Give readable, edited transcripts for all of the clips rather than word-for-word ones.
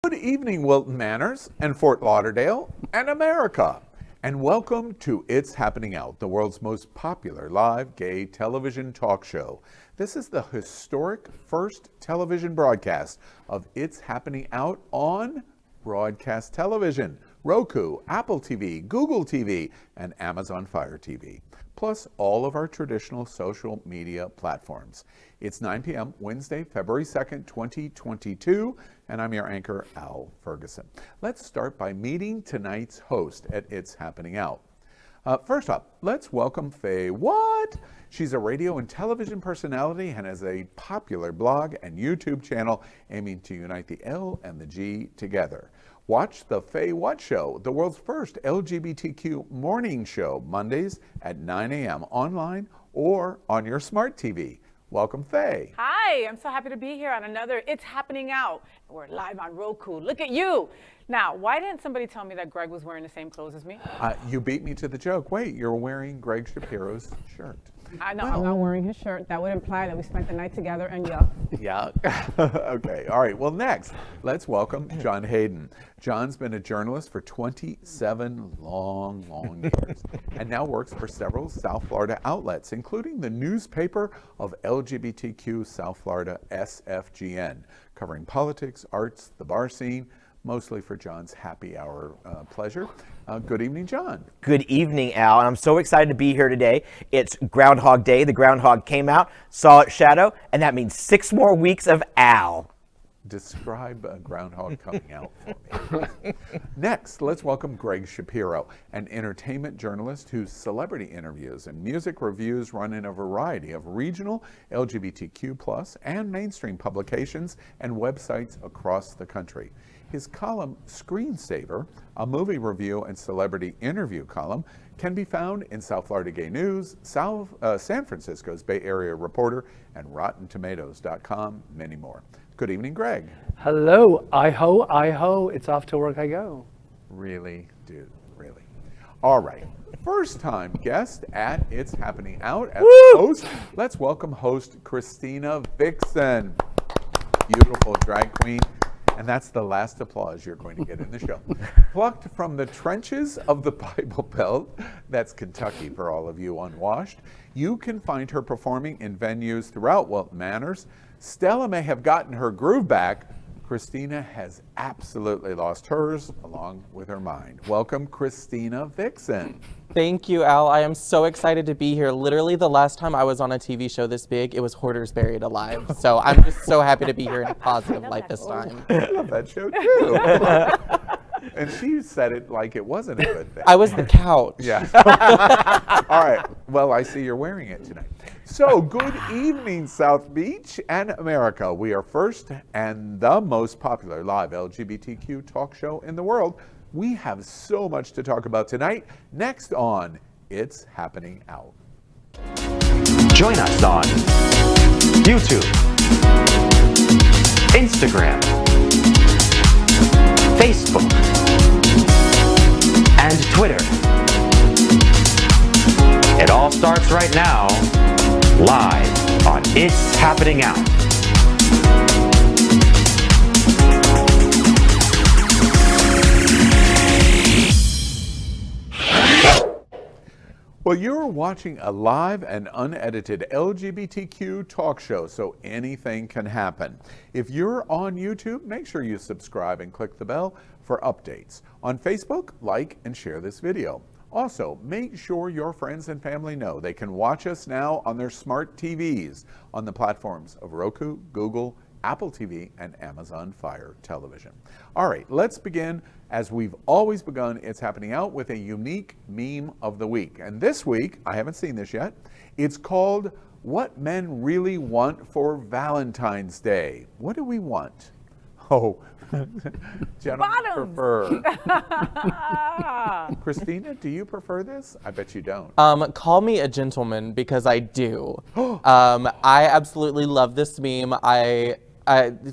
Good evening, Wilton Manors and Fort Lauderdale and America. And welcome to It's Happening Out, the world's most popular live gay television talk show. This is the historic first television broadcast of It's Happening Out on broadcast television, Roku, Apple TV, Google TV, and Amazon Fire TV, plus all of our traditional social media platforms. It's 9 p.m. Wednesday, February 2nd, 2022, and I'm your anchor, Al Ferguson. Let's start by meeting tonight's host at It's Happening Out. First up, let's welcome FayWhat. She's a radio and television personality and has a popular blog and YouTube channel aiming to unite the L and the G together. Watch the FayWhat Show, the world's first LGBTQ morning show, Mondays at 9 a.m. online or on your smart TV. Welcome, Faye. Hi, I'm so happy to be here on another It's Happening Out. We're live on Roku. Look at you. Now, why didn't somebody tell me that Greg was wearing the same clothes as me? You beat me to the joke. Wait, you're wearing Gregg Shapiro's shirt. I know. I'm not wearing his shirt. That would imply that we spent the night together and yuck. Yeah. Okay. All right. Well, next, let's welcome John Hayden. John's been a journalist for 27 long years and now works for several South Florida outlets, including the newspaper of LGBTQ South Florida, SFGN, covering politics, arts, the bar scene, mostly for John's happy hour pleasure. Good evening, John. Good evening, Al. And I'm so excited to be here today. It's Groundhog Day. The groundhog came out, saw its shadow, and that means 6 more weeks of Al. Describe a groundhog coming out for me. Next, let's welcome Gregg Shapiro, an entertainment journalist whose celebrity interviews and music reviews run in a variety of regional LGBTQ+ and mainstream publications and websites across the country. His column, Screensaver, a movie review and celebrity interview column, can be found in South Florida Gay News, San Francisco's Bay Area Reporter, and RottenTomatoes.com, many more. Good evening, Greg. Hello, I-ho, it's off to work I go. Really, dude, really. All right, first time guest at It's Happening Out as host. Let's welcome host Christina Vixen, beautiful drag queen. And that's the last applause you're going to get in the show. Plucked from the trenches of the Bible Belt, that's Kentucky for all of you unwashed, you can find her performing in venues throughout Wilton Manors. Stella may have gotten her groove back. Christina has absolutely lost hers, along with her mind. Welcome, Christina Vixen. Thank you, Al. I am so excited to be here. Literally, the last time I was on a TV show this big, it was Hoarders Buried Alive. So I'm just so happy to be here in a positive light this time. I love that show, too. And she said it like it wasn't a good thing. I was the couch. Yeah. All right. Well, I see you're wearing it tonight. So, good evening, South Beach and America. We are first and the most popular live LGBTQ talk show in the world. We have so much to talk about tonight. Next on It's Happening Out. Join us on YouTube, Instagram, Facebook, and Twitter. It all starts right now, live on It's Happening Out. Well, you're watching a live and unedited LGBTQ talk show, so anything can happen. If you're on YouTube, make sure you subscribe and click the bell for updates. On Facebook, like and share this video. Also, make sure your friends and family know they can watch us now on their smart TVs on the platforms of Roku, Google, Apple TV, and Amazon Fire Television. All right, let's begin, as we've always begun, It's Happening Out, with a unique meme of the week. And this week, I haven't seen this yet, it's called What Men Really Want for Valentine's Day. What do we want? Oh, gentlemen prefer. Christina, do you prefer this? I bet you don't. Call me a gentleman, because I do. I absolutely love this meme.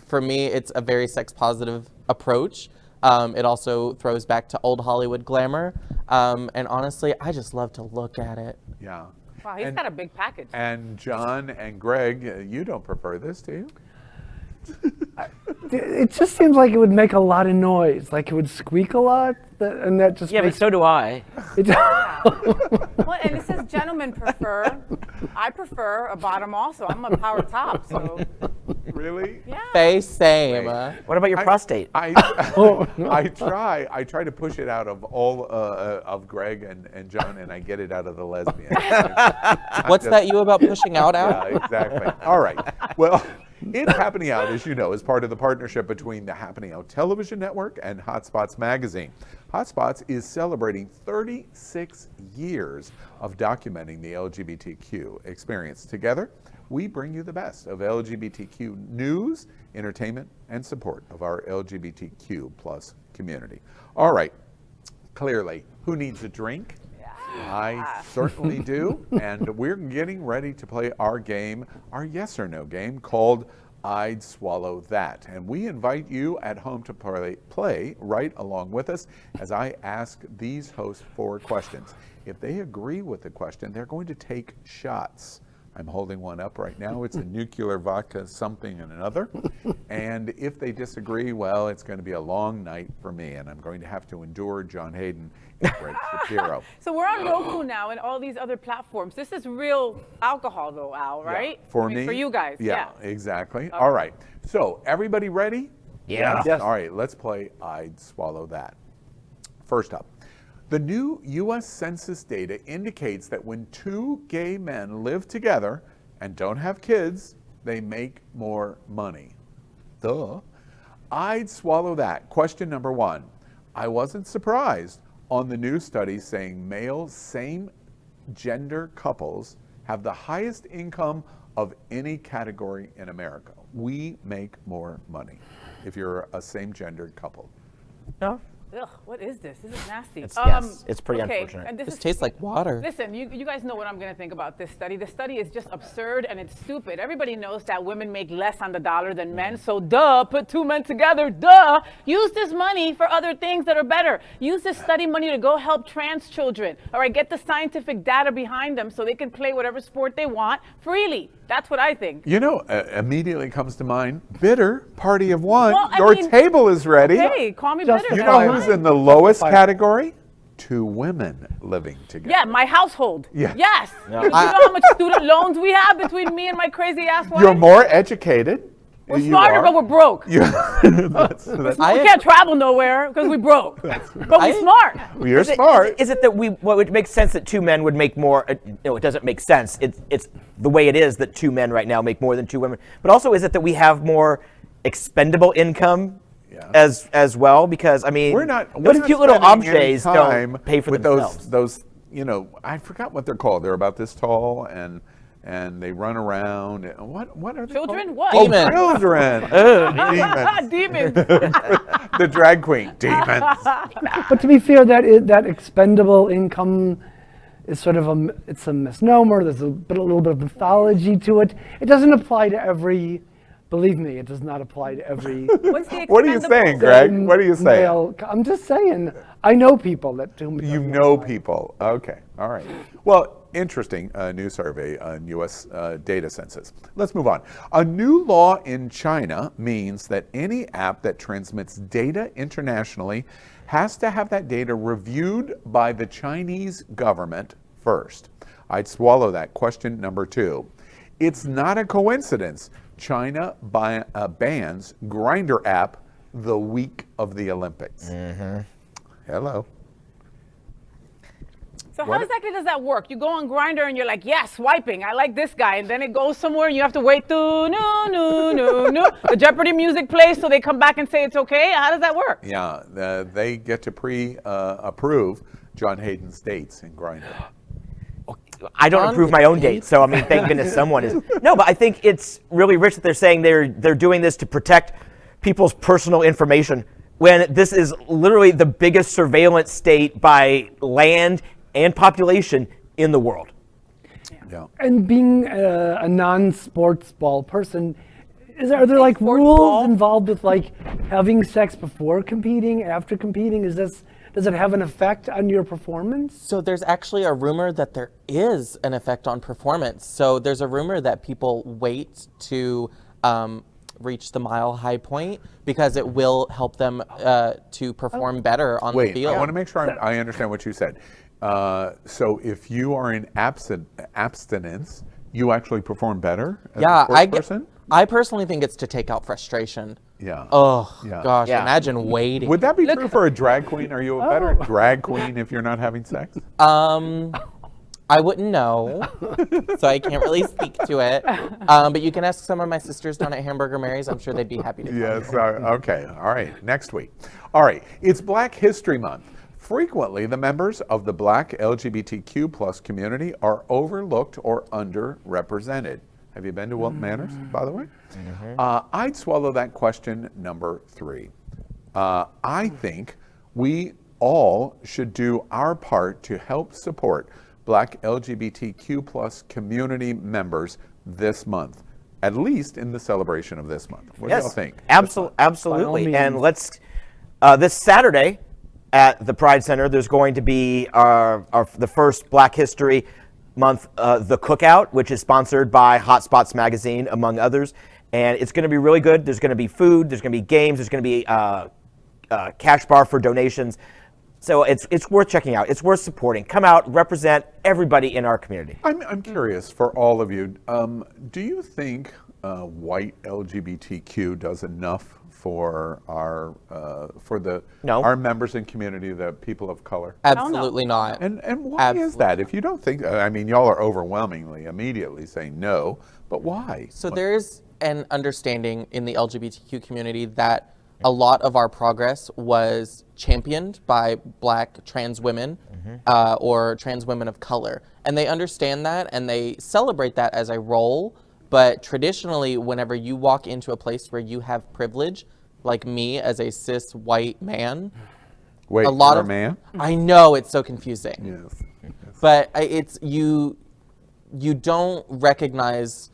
For me, it's a very sex positive approach. It also throws back to old Hollywood glamour. And honestly, I just love to look at it. Yeah. Wow, he's got a big package. And John and Greg, you don't prefer this, do you? It just seems like it would make a lot of noise, like it would squeak a lot, and that just Yeah, but makes so do I. it. Well, and it says gentlemen prefer. I prefer a bottom also. I'm a power top, so Really? yeah. Faye, same. What about your prostate? I try to push it out of all of Greg and John, and I get it out of the lesbian. What's that you about pushing out? Yeah, exactly. All right. Well, It's Happening Out, as you know, is part of the partnership between the Happening Out television network and Hotspots magazine. Hotspots is celebrating 36 years of documenting the LGBTQ experience. Together, we bring you the best of LGBTQ news, entertainment, and support of our LGBTQ plus community. All right, clearly, who needs a drink? I certainly do, and we're getting ready to play our game, our yes or no game, called I'd Swallow That. And we invite you at home to play right along with us as I ask these hosts 4 questions. If they agree with the question, they're going to take shots. I'm holding one up right now. It's a nuclear vodka something and another. And if they disagree, well, it's going to be a long night for me, and I'm going to have to endure John Hayden and Gregg Shapiro. So we're on Roku now and all these other platforms. This is real alcohol though, Al, right? Yeah. For I mean, me? for you guys. Yeah, exactly. All right. So everybody ready? Yeah. Yes. All right, let's play I'd Swallow That. First up. The new U.S. Census data indicates that when 2 gay men live together and don't have kids, they make more money. Duh. I'd swallow that. Question number 1. I wasn't surprised on the new study saying male same-gender couples have the highest income of any category in America. We make more money if you're a same-gendered couple. No? Ugh, what is this? This is nasty. Yes, it's pretty okay, unfortunate. and This tastes like water. Listen, you guys know what I'm going to think about this study. The study is just absurd and it's stupid. Everybody knows that women make less on the dollar than men, so duh, put 2 men together, duh. Use this money for other things that are better. Use this study money to go help trans children. All right, get the scientific data behind them so they can play whatever sport they want freely. That's what I think. You know, immediately comes to mind, bitter, party of one. Well, I Your mean, table is ready. Hey, call me Just- bitter. You that's know who's fine. in the lowest category? 2 women living together. Yeah, my household. Yeah. Yes. You know how much student loans we have between me and my crazy ass wife? You're more educated. We're smarter, but we're broke. That's, We can't travel nowhere because we broke. But we're smart. you're smart. Is it that what would make sense that 2 men would make more? No, it doesn't make sense. It's the way it is that 2 men right now make more than 2 women. But also, is it that we have more expendable income as well? Because I mean, we're not cute little spending any objects time don't pay for with themselves. those, you know, I forgot what they're called. They're about this tall and they run around. What are they Children? called? What? Oh, Demons. children. Demons. Demons. The drag queen. Demons. But to be fair, that expendable income is sort of it's a misnomer. There's a little bit of mythology to it. It doesn't apply to every. Believe me, it does not apply to every. What's the What are you expendable? saying, Greg? What are you saying? male. I'm just saying. I know people that do. You know people. Okay. All right. Well, interesting new survey on U.S. Data census. Let's move on. A new law in China means that any app that transmits data internationally has to have that data reviewed by the Chinese government first. I'd swallow that. Question number 2. It's not a coincidence China bans Grindr app the week of the Olympics. Hello. So how exactly does that work? You go on Grindr and you're like, yeah, swiping. I like this guy. And then it goes somewhere and you have to wait. The Jeopardy music plays so they come back and say it's okay. How does that work? Yeah, they get to approve John Hayden's dates in Grindr. I don't approve my own date, so I mean, thank goodness someone is. No, but I think it's really rich that they're saying they're doing this to protect people's personal information when this is literally the biggest surveillance state by land and population in the world. Yeah. And being a non-sports ball person, are there like rules involved with like having sex before competing, after competing? Does it have an effect on your performance? So there's actually a rumor that there is an effect on performance. So there's a rumor that people wait to reach the mile high point because it will help them to perform better on the field. I want to make sure I understand what you said. So if you are in abstinence, you actually perform better as a sports person? I personally think it's to take out frustration. Yeah. Oh, Yeah. gosh, Yeah. imagine waiting. Would that be true for a drag queen? Are you a better drag queen if you're not having sex? I wouldn't know, so I can't really speak to it. But you can ask some of my sisters down at Hamburger Mary's. I'm sure they'd be happy to tell you. Yes. Okay. All right. Next week. All right. It's Black History Month. Frequently, the members of the Black LGBTQ plus community are overlooked or underrepresented. Have you been to Wilton Manors, by the way? I'd swallow that question number 3. I think we all should do our part to help support Black LGBTQ plus community members this month, at least in the celebration of this month. What do y'all think? Absolutely. And let's, this Saturday at the Pride Center, there's going to be the first Black History Month, The Cookout, which is sponsored by Hotspots Magazine, among others. And it's going to be really good. There's going to be food, there's going to be games, there's going to be a cash bar for donations. So it's worth checking out. It's worth supporting. Come out, represent everybody in our community. I'm curious for all of you. Do you think white LGBTQ does enough for our our members in community, the people of color? Absolutely not. And why is that? If you don't think, I mean, y'all are overwhelmingly immediately saying no, but why? So there's an understanding in the LGBTQ community that a lot of our progress was championed by Black trans women or trans women of color. And they understand that and they celebrate that as a role. But traditionally, whenever you walk into a place where you have privilege, like me as a cis white man, Wait, a lot you're of a man? I know it's so confusing. Yes. But it's you don't recognize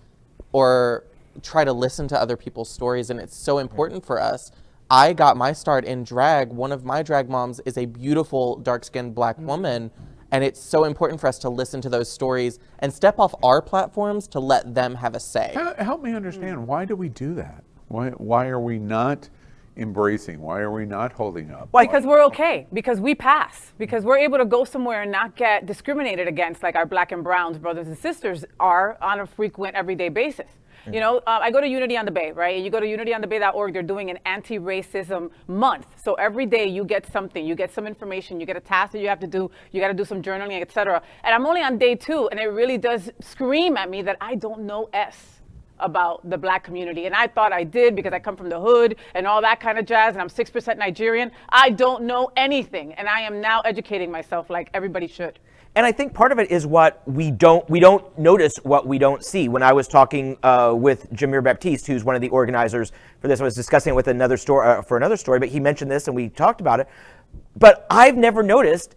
or try to listen to other people's stories, and it's so important for us. I got my start in drag. One of my drag moms is a beautiful dark-skinned Black woman, and it's so important for us to listen to those stories and step off our platforms to let them have a say. Help me understand, why do we do that? Why are we not embracing? Why are we not holding up? Because we're okay, because we pass, because we're able to go somewhere and not get discriminated against like our Black and Browns brothers and sisters are on a frequent everyday basis. You know, I go to Unity on the Bay, right? And you go to unityonthebay.org, they're doing an anti-racism month. So every day you get something, you get some information, you get a task that you have to do, you got to do some journaling, etc. And I'm only on day 2, and it really does scream at me that I don't know about the Black community. And I thought I did because I come from the hood and all that kind of jazz, and I'm 6% Nigerian. I don't know anything, and I am now educating myself like everybody should. And I think part of it is what we don't notice what we don't see. When I was talking with Jameer Baptiste, who's one of the organizers for this, I was discussing it with another story for another story, but he mentioned this and we talked about it. But I've never noticed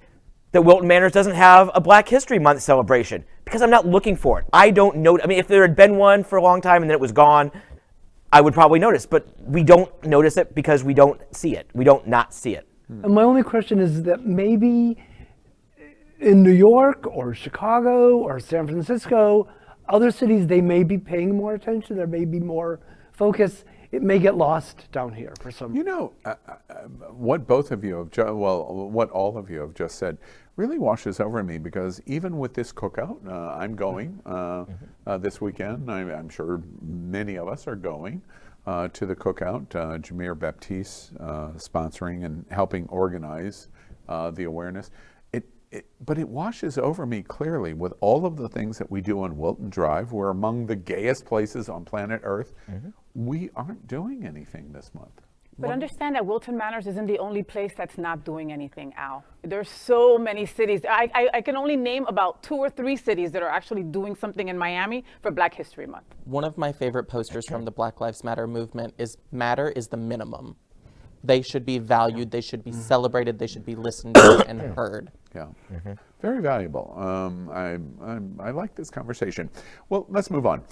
that Wilton Manors doesn't have a Black History Month celebration because I'm not looking for it. I don't know. I mean, if there had been one for a long time and then it was gone, I would probably notice. But we don't notice it because we don't see it. We don't not see it. And my only question is that maybe in New York or Chicago or San Francisco, other cities, they may be paying more attention. There may be more focus. It may get lost down here for some. You know, what both of you have, what all of you have just said really washes over me, because even with this cookout, I'm going this weekend. I'm sure many of us are going to the cookout. Jameer Baptiste sponsoring and helping organize the awareness. But it washes over me clearly with all of the things that we do on Wilton Drive. We're among the gayest places on planet Earth. We aren't doing anything this month. But understand that Wilton Manors isn't the only place that's not doing anything, Al. There's so many cities. I can only name about 2 or 3 cities that are actually doing something in Miami for Black History Month. One of my favorite posters from the Black Lives Matter movement is "Matter is the minimum." They should be valued, they should be celebrated, they should be listened to and heard. Yeah, very valuable. I like this conversation. Well, let's move on.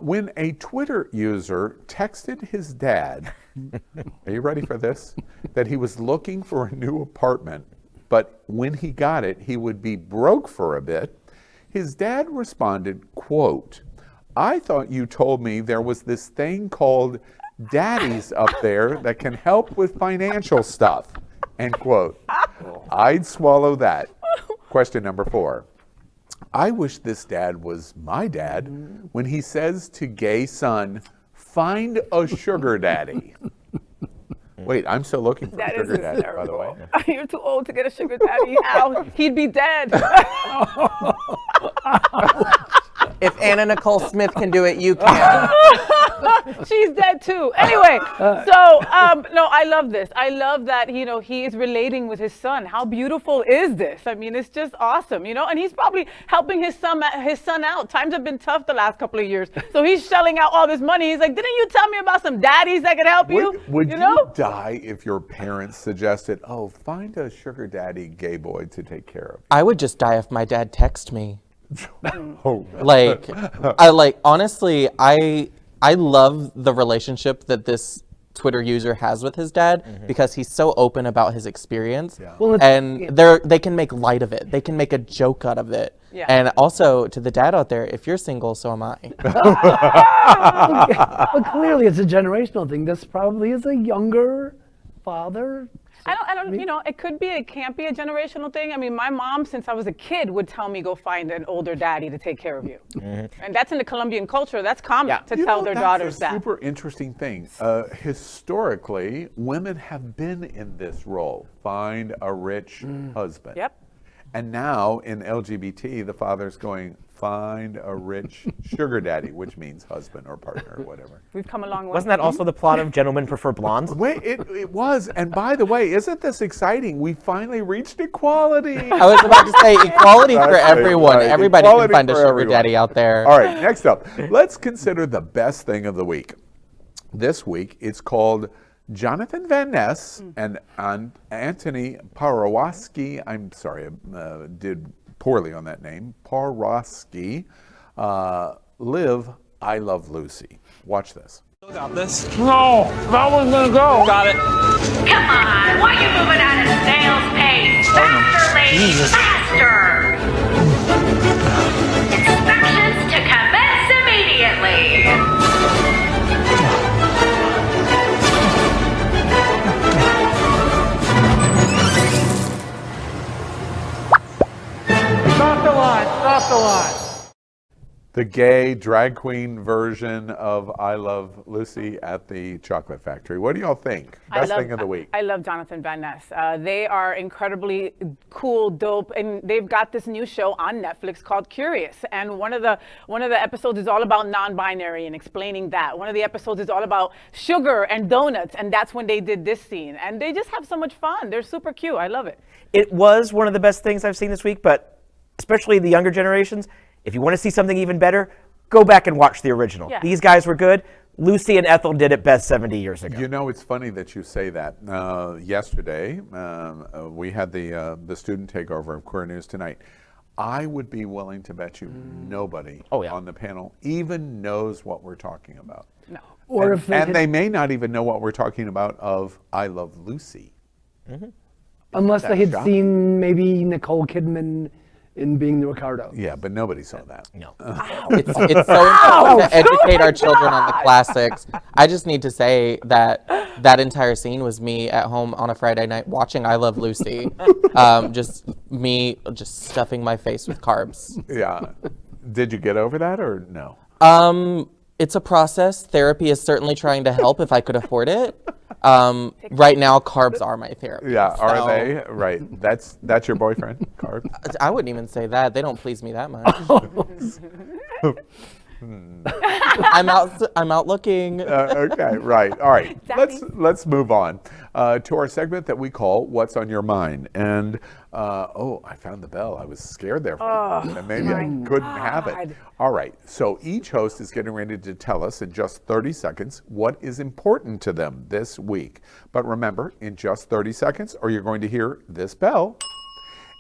When a Twitter user texted his dad, are you ready for this? That he was looking for a new apartment, but when he got it, he would be broke for a bit. His dad responded, quote, "I thought you told me there was this thing called daddies up there that can help with financial stuff," end quote. I'd swallow that. Question number 4. I wish this dad was my dad when he says to gay son, "Find a sugar daddy." Wait, I'm still looking for a That is sugar daddy, by the way. hysterical. You're too old to get a sugar daddy. How? He'd be dead. If Anna Nicole Smith can do it, you can. She's dead too. Anyway, so no, I love this. I love that he is relating with his son. How beautiful is this? I mean, it's just awesome, and he's probably helping his son out. Times have been tough the last couple of years, so he's shelling out all this money. He's like, "Didn't you tell me about some daddies that could help you?" Would you die if your parents suggested, "Oh, find a sugar daddy gay boy to take care of you"? I would just die if my dad texted me. Oh, Honestly, I love the relationship that this Twitter user has with his dad because he's so open about his experience. Yeah. Well, and they can make light of it. They can make a joke out of it. Yeah. And also to the dad out there, if you're single, so am I. But clearly, it's a generational thing. This probably is a younger father. I don't, it could be, it can't be a generational thing. I mean, my mom, since I was a kid, would tell me, "Go find an older daddy to take care of you." And that's in the Colombian culture. That's common to tell their daughters that's a that. super interesting thing. Historically, women have been in this role. Find a rich husband. Yep. And now in LGBT, the father's going, "Find a rich sugar daddy," which means husband or partner or whatever. We've come a long way. Wasn't that also the plot of Gentlemen Prefer Blondes? Wait, it was. And by the way, isn't this exciting? We finally reached equality. I was about to say equality for That's right, everyone. right. Everybody Equality can find a for sugar everyone. daddy out there. All right, next up, let's consider the best thing of the week. This week, it's called Jonathan Van Ness and Anthony Parawoski. I'm sorry, I did poorly on that name. Parawoski. Live I Love Lucy. Watch this. Got this. No, that one's gonna go. Got it. Come on, why are you moving at a snail's pace? Faster, lady, faster! Inspections to commence immediately. Stop the line. Stop the line. The gay drag queen version of I Love Lucy at the Chocolate Factory. What do y'all think? Best thing of the week. I love Jonathan Van Ness. They are incredibly cool, dope, and they've got this new show on Netflix called Curious. And one of the episodes is all about non-binary and explaining that. One of the episodes is all about sugar and donuts, and that's when they did this scene. And they just have so much fun. They're super cute. I love it. It was one of the best things I've seen this week, but especially the younger generations, if you want to see something even better, go back and watch the original. Yeah. These guys were good. Lucy and Ethel did it best 70 years ago. You know, it's funny that you say that. Yesterday, we had the student takeover of Queer News Tonight. I would be willing to bet you nobody on the panel even knows what we're talking about. No. Or And they may not even know what we're talking about of I Love Lucy. unless they had shocking. seen maybe Nicole Kidman in Being the Ricardo. Yeah, but nobody saw that. No. It's so important to educate our children on the classics. I just need to say that that entire scene was me at home on a Friday night watching I Love Lucy. Just me just stuffing my face with carbs. Yeah. Did you get over that or no? It's a process. Therapy is certainly trying to help if I could afford it. Right now, carbs are my therapy. Yeah, are so- they? Right. That's your boyfriend, Carbs? I wouldn't even say that. They don't please me that much. I'm out looking. Okay, right. All right. Daddy. Let's move on to our segment that we call "What's on Your Mind." And I found the bell. I was scared there for a minute. Maybe I couldn't have it. God. All right. So each host is getting ready to tell us in just 30 seconds what is important to them this week. But remember, in just 30 seconds, or you're going to hear this bell,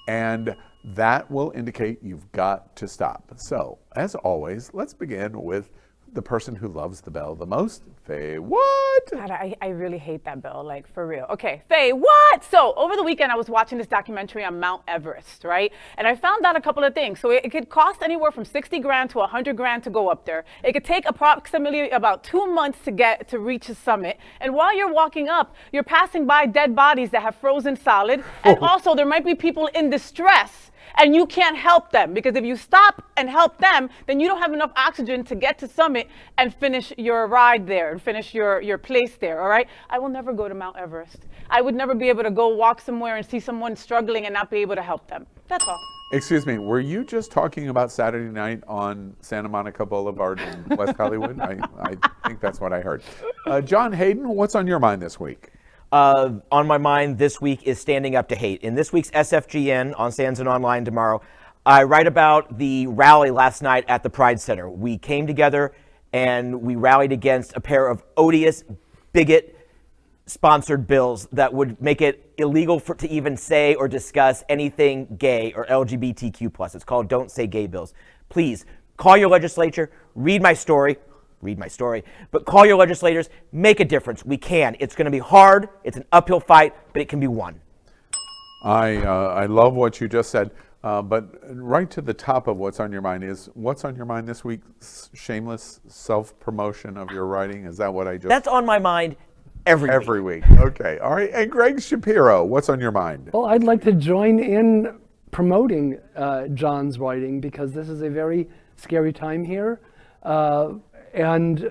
and that will indicate you've got to stop. So, as always, let's begin with the person who loves the bell the most, FayWhat? God, I really hate that bell, like for real. Okay, FayWhat? So over the weekend, I was watching this documentary on Mount Everest, right? And I found out a couple of things. So it could cost anywhere from 60 grand to 100 grand to go up there. It could take approximately about 2 months to reach the summit. And while you're walking up, you're passing by dead bodies that have frozen solid. And also there might be people in distress. And you can't help them, because if you stop and help them, then you don't have enough oxygen to get to summit and finish your ride there and finish your place there, all right? I will never go to Mount Everest. I would never be able to go walk somewhere and see someone struggling and not be able to help them. That's all. Excuse me, were you just talking about Saturday night on Santa Monica Boulevard in West Hollywood? I think that's what I heard. John Hayden, what's on your mind this week? On my mind this week is Standing Up to Hate. In this week's SFGN on Sands and Online tomorrow, I write about the rally last night at the Pride Center. We came together and we rallied against a pair of odious, bigot-sponsored bills that would make it illegal to even say or discuss anything gay or LGBTQ+. It's called Don't Say Gay bills. Please, call your legislature, read my story, but call your legislators, make a difference. We can. It's going to be hard. It's an uphill fight, but it can be won. I love what you just said, but right to the top of what's on your mind is, what's on your mind this week? Shameless self-promotion of your writing? Is that what I just... That's on my mind every week. Okay. All right. And Gregg Shapiro, what's on your mind? Well, I'd like to join in promoting John's writing, because this is a very scary time here. And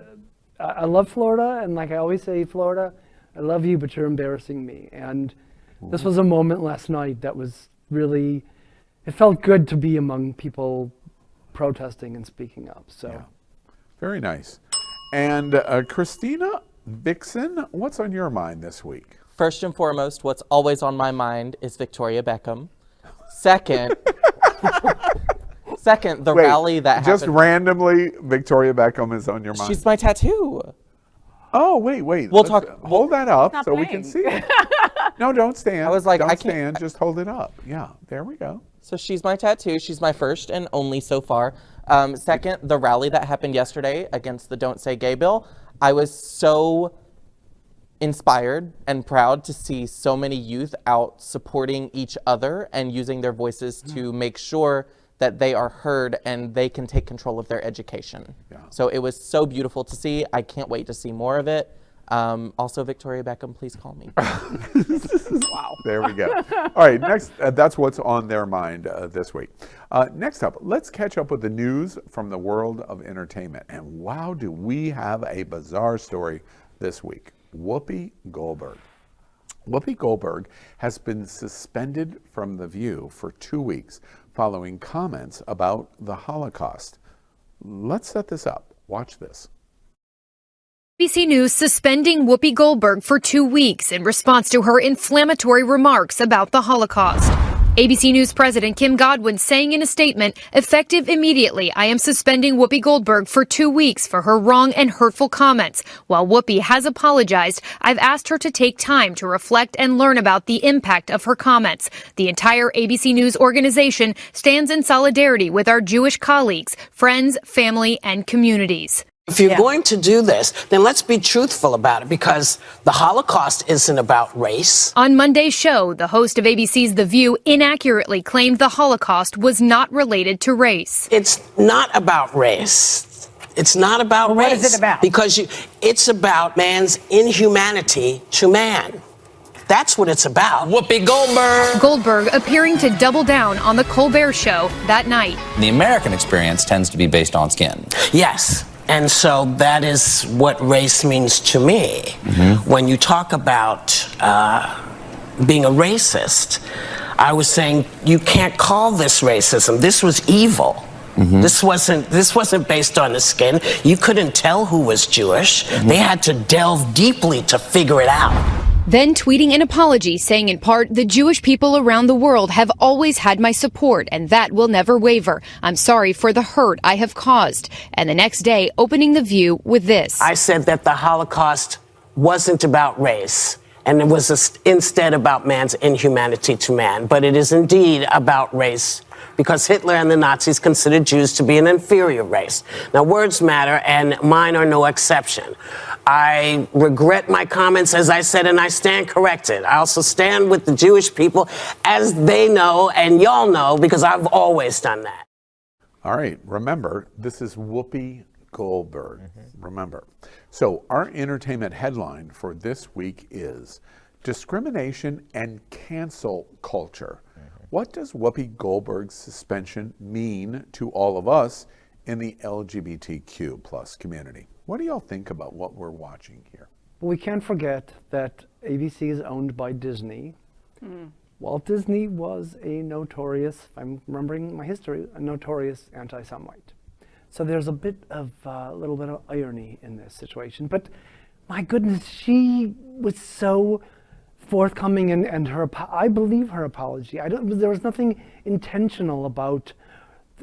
I love Florida, and like I always say, Florida, I love you, but you're embarrassing me. And this was a moment last night that was really, it felt good to be among people protesting and speaking up. So, yeah. Very nice. And Christina Vixen, what's on your mind this week? First and foremost, what's always on my mind is Victoria Beckham. Second, the rally that happened. Just randomly, Victoria Beckham is on your mind. She's my tattoo. Oh, wait. We'll talk. Hold that up so playing. we can see it. No, don't stand. I was like, don't I stand. can't. Just hold it up. Yeah, there we go. So she's my tattoo. She's my first and only so far. Second, the rally that happened yesterday against the Don't Say Gay bill. I was so inspired and proud to see so many youth out supporting each other and using their voices to make sure that they are heard and they can take control of their education. Yeah. So it was so beautiful to see. I can't wait to see more of it. Also, Victoria Beckham, please call me. Wow. There we go. All right, next, that's what's on their mind this week. Next up, let's catch up with the news from the world of entertainment. And wow, do we have a bizarre story this week. Whoopi Goldberg. Whoopi Goldberg has been suspended from The View for 2 weeks following comments about the Holocaust. Let's set this up. Watch this. ABC News suspending Whoopi Goldberg for 2 weeks in response to her inflammatory remarks about the Holocaust. ABC News President Kim Godwin saying in a statement, effective immediately, I am suspending Whoopi Goldberg for 2 weeks for her wrong and hurtful comments. While Whoopi has apologized, I've asked her to take time to reflect and learn about the impact of her comments. The entire ABC News organization stands in solidarity with our Jewish colleagues, friends, family, and communities. If you're going to do this, then let's be truthful about it, because the Holocaust isn't about race. On Monday's show, the host of ABC's The View inaccurately claimed the Holocaust was not related to race. It's not about race. It's not about race. What is it about? Because it's about man's inhumanity to man. That's what it's about. Whoopi Goldberg. Goldberg appearing to double down on the Colbert Show that night. The American experience tends to be based on skin. Yes. And so that is what race means to me. Mm-hmm. When you talk about being a racist, I was saying you can't call this racism. This was evil. Mm-hmm. This wasn't based on the skin. You couldn't tell who was Jewish. Mm-hmm. They had to delve deeply to figure it out. Then tweeting an apology saying in part, the Jewish people around the world have always had my support and that will never waver. I'm sorry for the hurt I have caused. And the next day opening The View with this. I said that the Holocaust wasn't about race. And it was instead about man's inhumanity to man. But it is indeed about race, because Hitler and the Nazis considered Jews to be an inferior race. Now, words matter, and mine are no exception. I regret my comments, as I said, and I stand corrected. I also stand with the Jewish people, as they know, and y'all know, because I've always done that. All right, remember, this is Whoopi Goldberg. Remember. So our entertainment headline for this week is discrimination and cancel culture. What does Whoopi Goldberg's suspension mean to all of us in the LGBTQ plus community? What do y'all think about what we're watching here? We can't forget that ABC is owned by Disney. Walt Disney was a notorious, if I'm remembering my history, a notorious anti-Semite. So there's a little bit of irony in this situation. But my goodness, she was so forthcoming, and I believe her apology. There was nothing intentional about.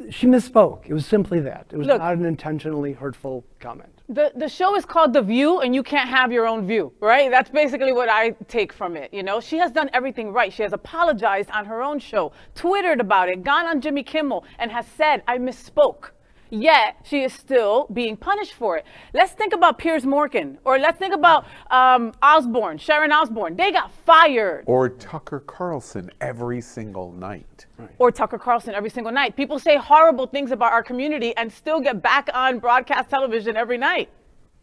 She misspoke. It was simply that. It was not an intentionally hurtful comment. The show is called The View, and you can't have your own view, right? That's basically what I take from it. You know, she has done everything right. She has apologized on her own show, Twittered about it, gone on Jimmy Kimmel, and has said, I misspoke. Yet she is still being punished for it. Let's think about Piers Morgan, or let's think about Sharon Osbourne. They got fired. Or Tucker Carlson every single night. Or Tucker Carlson every single night. People say horrible things about our community and still get back on broadcast television every night.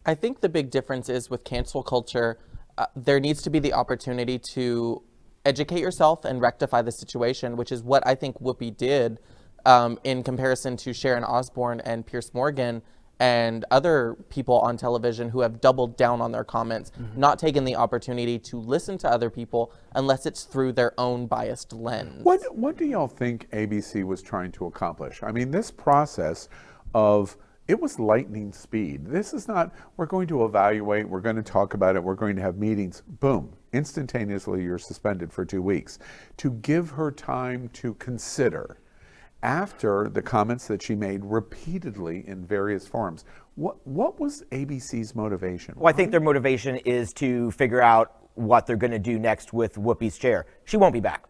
I think the big difference is with cancel culture, there needs to be the opportunity to educate yourself and rectify the situation, which is what I think Whoopi did. In comparison to Sharon Osbourne and Piers Morgan and other people on television who have doubled down on their comments, not taken the opportunity to listen to other people unless it's through their own biased lens. What do y'all think ABC was trying to accomplish? I mean, this process of, it was lightning speed. This is not, we're going to evaluate, we're going to talk about it, we're going to have meetings, boom, instantaneously you're suspended for 2 weeks. To give her time to consider after the comments that she made repeatedly in various forms. What was ABC's motivation? Well, I think their motivation is to figure out what they're going to do next with Whoopi's chair. She won't be back.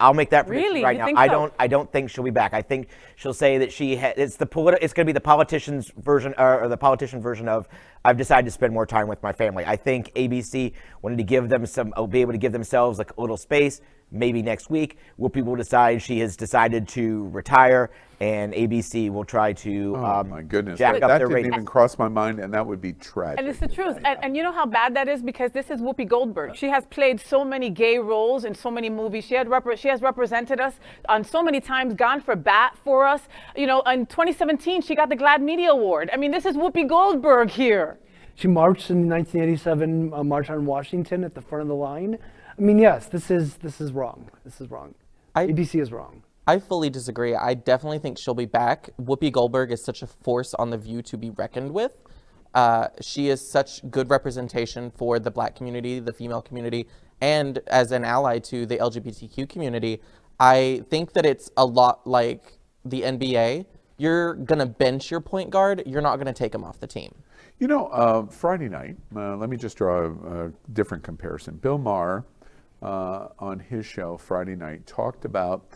I'll make that prediction right now. I don't think she'll be back. I think she'll say that it's going to be the politician's version, or the politician version of, I've decided to spend more time with my family. I think ABC wanted to give them be able to give themselves like a little space. Maybe next week, Whoopi will decide she has decided to retire, and ABC will try to my goodness, jack up that their didn't ratings. even cross my mind, and that would be tragic. And it's the truth. And you know how bad that is? Because this is Whoopi Goldberg. She has played so many gay roles in so many movies. She has represented us on so many times, gone for bat for us. You know, in 2017, she got the GLAAD Media Award. I mean, this is Whoopi Goldberg here. She marched in the 1987 March on Washington at the front of the line. I mean, yes, this is wrong. This is wrong. ABC is wrong. I fully disagree. I definitely think she'll be back. Whoopi Goldberg is such a force on The View to be reckoned with. She is such good representation for the Black community, the female community, and as an ally to the LGBTQ community. I think that it's a lot like the NBA. You're going to bench your point guard. You're not going to take him off the team. You know, Friday night, let me just draw a different comparison. Bill Maher, on his show Friday night, talked about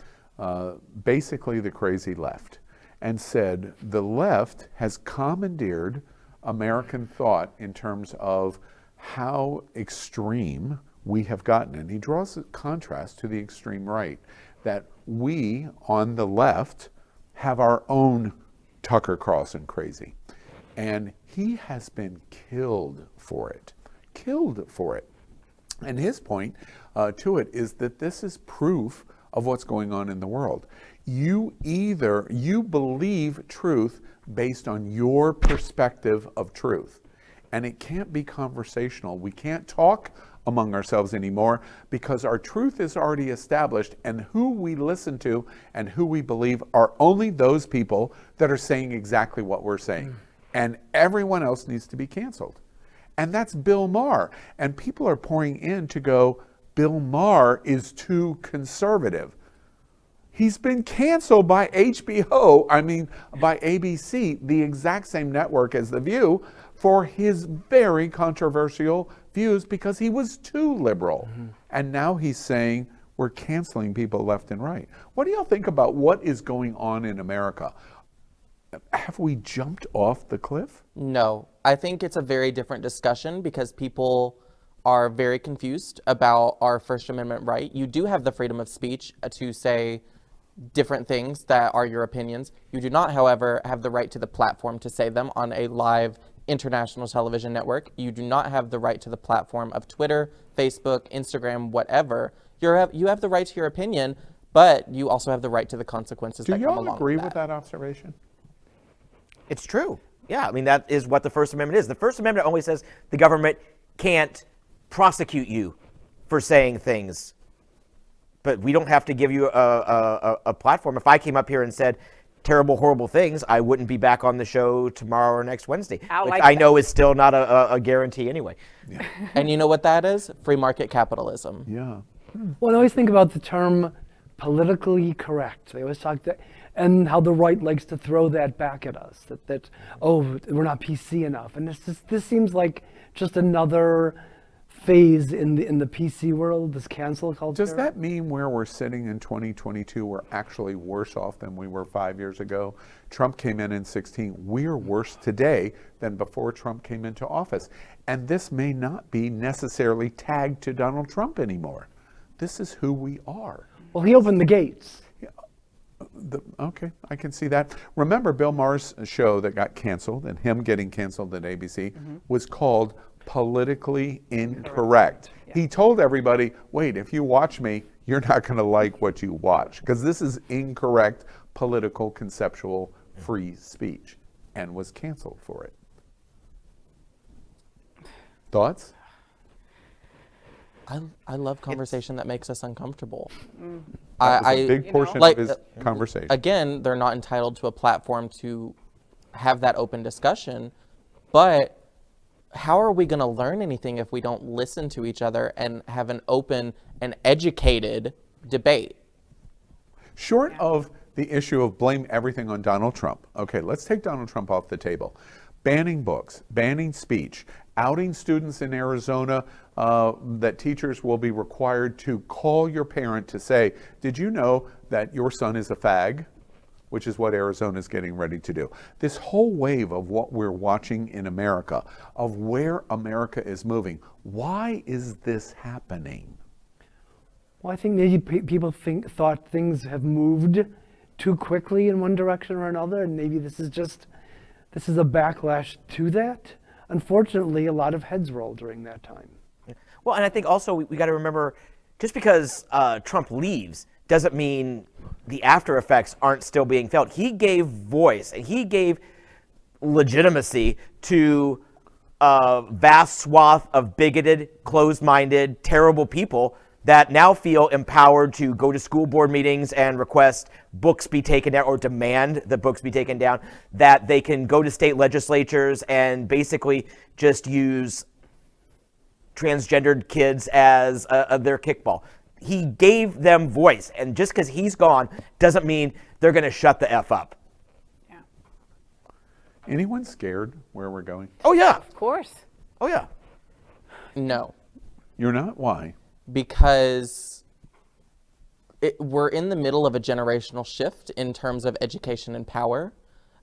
basically the crazy left and said the left has commandeered American thought in terms of how extreme we have gotten. And he draws a contrast to the extreme right, that we on the left have our own Tucker Carlson crazy. And he has been killed for it. And his point to it is that this is proof of what's going on in the world. You believe truth based on your perspective of truth. And it can't be conversational. We can't talk among ourselves anymore because our truth is already established, and who we listen to and who we believe are only those people that are saying exactly what we're saying. And everyone else needs to be canceled. And that's Bill Maher. And people are pouring in to go, Bill Maher is too conservative. He's been canceled by HBO, by ABC, the exact same network as The View, for his very controversial views because he was too liberal. And now he's saying we're canceling people left and right. What do y'all think about what is going on in America? Have we jumped off the cliff? No, I think it's a very different discussion because people are very confused about our First Amendment right. You do have the freedom of speech to say different things that are your opinions. You do not, however, have the right to the platform to say them on a live international television network. You do not have the right to the platform of Twitter, Facebook, Instagram, whatever. You have the right to your opinion, but you also have the right to the consequences that come along with that. Do y'all agree with that observation? It's true. Yeah, I mean, that is what the First Amendment is. The First Amendment only says the government can't prosecute you for saying things, but we don't have to give you a platform. If I came up here and said terrible, horrible things, I wouldn't be back on the show tomorrow or next Wednesday, which I know is still not a guarantee anyway. Yeah. And you know what that is? Free market capitalism. Yeah. Well, I always think about the term politically correct. They always talk that, and how the right likes to throw that back at us, that oh, we're not PC enough. And this seems like just another phase in the PC world, this cancel culture. Does that mean where we're sitting in 2022, we're actually worse off than we were 5 years ago? Trump came in 2016. We're worse today than before Trump came into office. And this may not be necessarily tagged to Donald Trump anymore. This is who we are. Well, he opened the gates. Okay, I can see that. Remember Bill Maher's show that got canceled, and him getting canceled at ABC, was called Politically Incorrect. He told everybody, wait, if you watch me, you're not going to like what you watch, because this is incorrect political, conceptual, free speech, and was canceled for it. Thoughts? I love conversation that makes us uncomfortable. That was a big portion of his conversation. Again, they're not entitled to a platform to have that open discussion, but how are we going to learn anything if we don't listen to each other and have an open and educated debate? Short of the issue of blame everything on Donald Trump. Okay, let's take Donald Trump off the table. Banning books, banning speech, outing students in Arizona that teachers will be required to call your parent to say, did you know that your son is a fag? Which is what Arizona is getting ready to do. This whole wave of what we're watching in America, of where America is moving, why is this happening? Well, I think maybe people thought things have moved too quickly in one direction or another, and maybe this is a backlash to that. Unfortunately, a lot of heads rolled during that time. Well, and I think also we got to remember, just because Trump leaves doesn't mean the after effects aren't still being felt. He gave voice and he gave legitimacy to a vast swath of bigoted, closed-minded, terrible people that now feel empowered to go to school board meetings and request books be taken down or demand that books be taken down, that they can go to state legislatures and basically just use transgendered kids as their kickball. He gave them voice, and just because he's gone doesn't mean they're going to shut the F up. Yeah. Anyone scared where we're going? Oh, yeah. Of course. Oh, yeah. No. You're not? Why? Because we're in the middle of a generational shift in terms of education and power.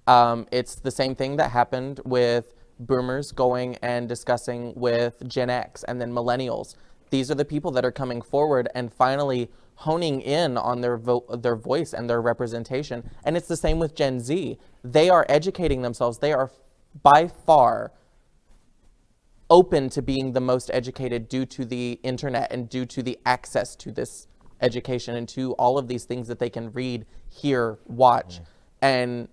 It's the same thing that happened with boomers going and discussing with Gen X and then millennials. These are the people that are coming forward and finally honing in on their voice and their representation. And it's the same with Gen Z. They are educating themselves. They are by far open to being the most educated due to the internet and due to the access to this education and to all of these things that they can read, hear, watch. And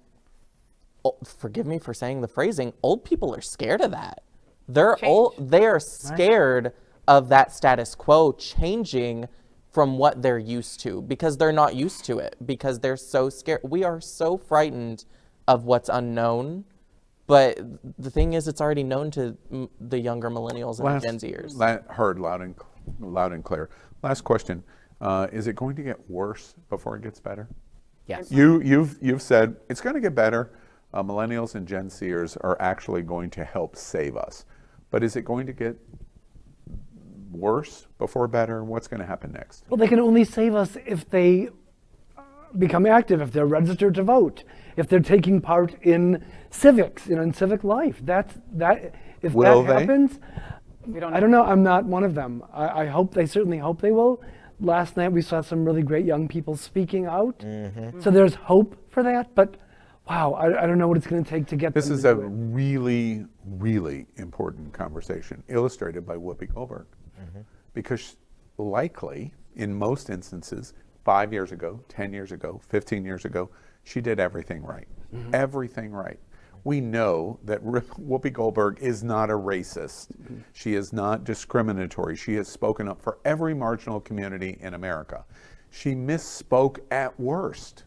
forgive me for saying the phrasing, old people are scared of that. They are scared of that status quo changing from what they're used to, because they're not used to it, because they're so scared. We are so frightened of what's unknown, but the thing is, it's already known to the younger millennials and Gen Zers. Heard loud and clear. Last question: is it going to get worse before it gets better? Yes. You've said it's going to get better. Millennials and Gen Zers are actually going to help save us, but is it going to get worse before better? What's going to happen next? Well, they can only save us if they become active, if they're registered to vote, if they're taking part in civics, in civic life. If Will that they? happens, I don't know. I'm not one of them. I hope they certainly hope they will. Last night we saw some really great young people speaking out. So there's hope for that. But wow, I don't know what it's going to take to get This them is to a do it. really, really important conversation illustrated by Whoopi Goldberg. Because likely, in most instances, 5 years ago, 10 years ago, 15 years ago, she did everything right. Everything right. We know that Whoopi Goldberg is not a racist. She is not discriminatory. She has spoken up for every marginal community in America. She misspoke at worst.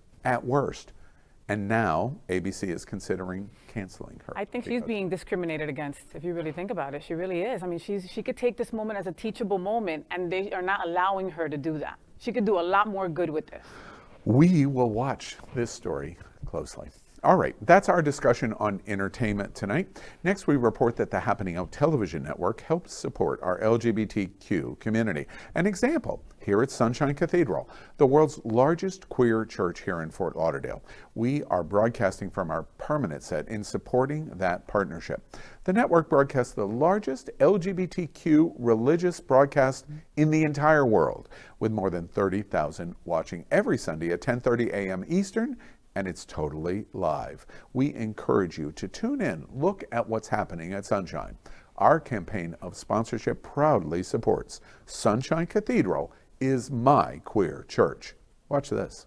And now ABC is considering canceling her. I think she's being discriminated against, if you really think about it. She really is. I mean, she could take this moment as a teachable moment, and they are not allowing her to do that. She could do a lot more good with this. We will watch this story closely. All right, that's our discussion on entertainment tonight. Next, we report that the Happening Out television network helps support our LGBTQ community. An example, here at Sunshine Cathedral, the world's largest queer church here in Fort Lauderdale. We are broadcasting from our permanent set in supporting that partnership. The network broadcasts the largest LGBTQ religious broadcast in the entire world, with more than 30,000 watching every Sunday at 10:30 a.m. Eastern, and it's totally live. We encourage you to tune in, look at what's happening at Sunshine. Our campaign of sponsorship proudly supports Sunshine Cathedral is my queer church. Watch this.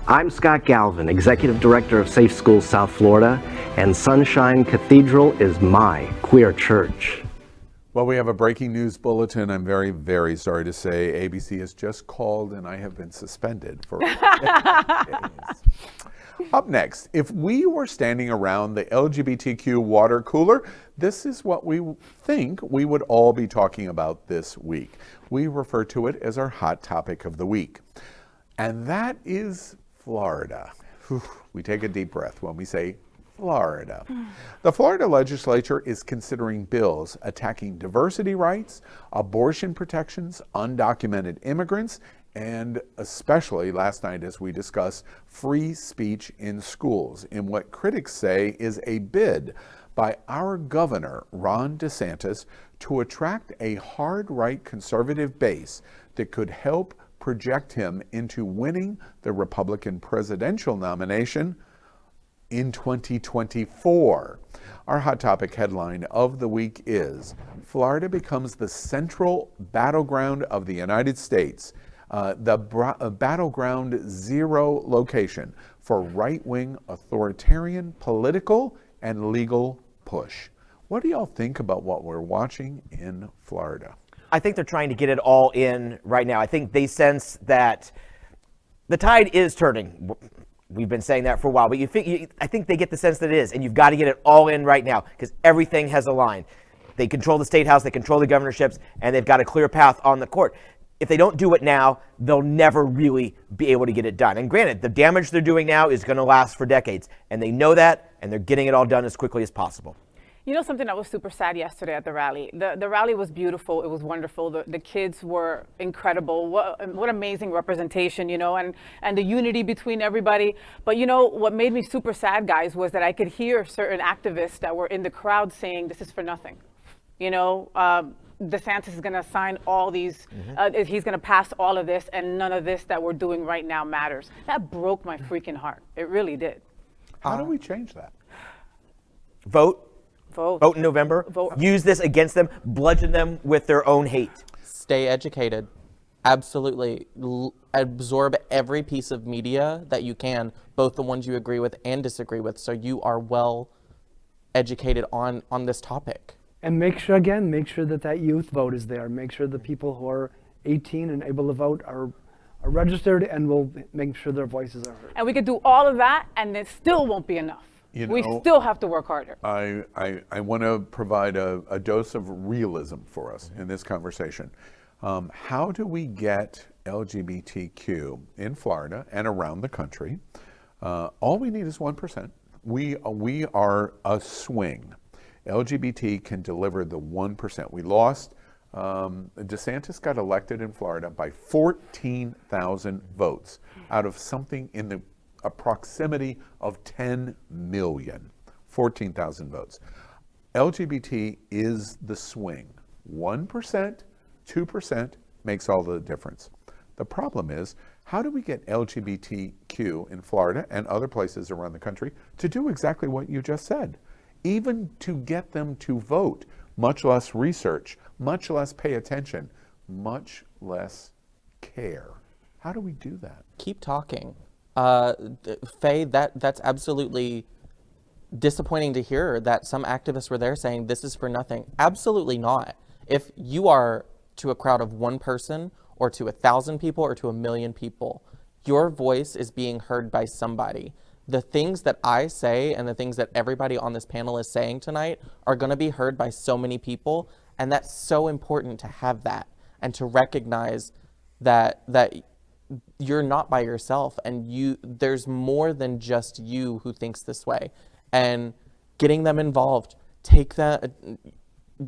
I'm Scott Galvin, Executive Director of Safe Schools South Florida, and Sunshine Cathedral is my queer church. Well, we have a breaking news bulletin. I'm very, very sorry to say ABC has just called and I have been suspended for days. Up next, if we were standing around the LGBTQ water cooler, this is what we think we would all be talking about this week. We refer to it as our hot topic of the week. And that is Florida. Whew, we take a deep breath when we say Florida. The Florida legislature is considering bills attacking diversity rights, abortion protections, undocumented immigrants, and especially last night, as we discussed, free speech in schools, in what critics say is a bid by our governor, Ron DeSantis, to attract a hard right conservative base that could help project him into winning the Republican presidential nomination in 2024. Our hot topic headline of the week is Florida becomes the central battleground of the United States, the battleground zero location for right-wing authoritarian political and legal push. What do y'all think about what we're watching in Florida? I think they're trying to get it all in right now. I think they sense that the tide is turning. We've been saying that for a while, but I think they get the sense that it is, and you've got to get it all in right now because everything has aligned. They control the state house, they control the governorships, and they've got a clear path on the court. If they don't do it now, they'll never really be able to get it done. And granted, the damage they're doing now is going to last for decades, and they know that, and they're getting it all done as quickly as possible. You know something that was super sad yesterday at the rally? The rally was beautiful. It was wonderful. The kids were incredible. What amazing representation, you know, and the unity between everybody. But, you know, what made me super sad, guys, was that I could hear certain activists that were in the crowd saying this is for nothing. You know, DeSantis is going to sign all these, he's going to pass all of this, and none of this that we're doing right now matters. That broke my freaking heart. It really did. How do we change that? Vote. Vote in November. Use this against them. Bludgeon them with their own hate. Stay educated. Absolutely. Absorb every piece of media that you can, both the ones you agree with and disagree with, so you are well educated on this topic. And make sure that youth vote is there. Make sure the people who are 18 and able to vote are registered, and we'll make sure their voices are heard. And we could do all of that, and it still won't be enough. We still have to work harder. I want to provide a dose of realism for us in this conversation. How do we get LGBTQ in Florida and around the country? All we need is 1%. We are a swing. LGBT can deliver the 1%. We lost. DeSantis got elected in Florida by 14,000 votes out of something in the proximity of 10 million. 14,000 votes. LGBT is the swing. 1%, 2% makes all the difference. The problem is, how do we get LGBTQ in Florida and other places around the country to do exactly what you just said? Even to get them to vote, much less research, much less pay attention, much less care. How do we do that? Keep talking. Faye, that's absolutely disappointing to hear that some activists were there saying this is for nothing. Absolutely not. If you are to a crowd of one person or to 1,000 people or to 1,000,000 people, your voice is being heard by somebody. The things that I say and the things that everybody on this panel is saying tonight are going to be heard by so many people, and that's so important to have that and to recognize that you're not by yourself, and there's more than just you who thinks this way. And getting them involved,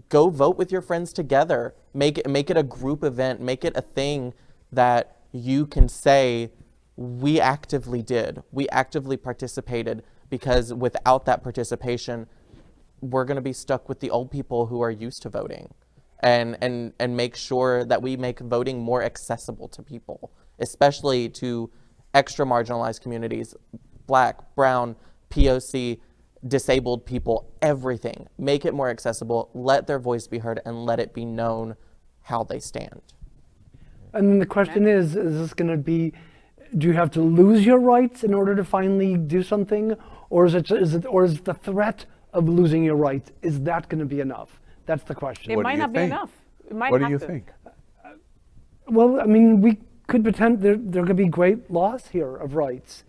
go vote with your friends together, make it a group event, make it a thing that you can say, we actively participated, because without that participation, we're going to be stuck with the old people who are used to voting, and make sure that we make voting more accessible to people, especially to extra marginalized communities, Black, brown, POC, disabled people, everything. Make it more accessible, let their voice be heard, and let it be known how they stand. And then the question is this going to be, do you have to lose your rights in order to finally do something, or is the threat of losing your rights, is that going to be enough? That's the question. It might not be enough. What do you think? Well, I mean, we could pretend there could be great loss here of rights,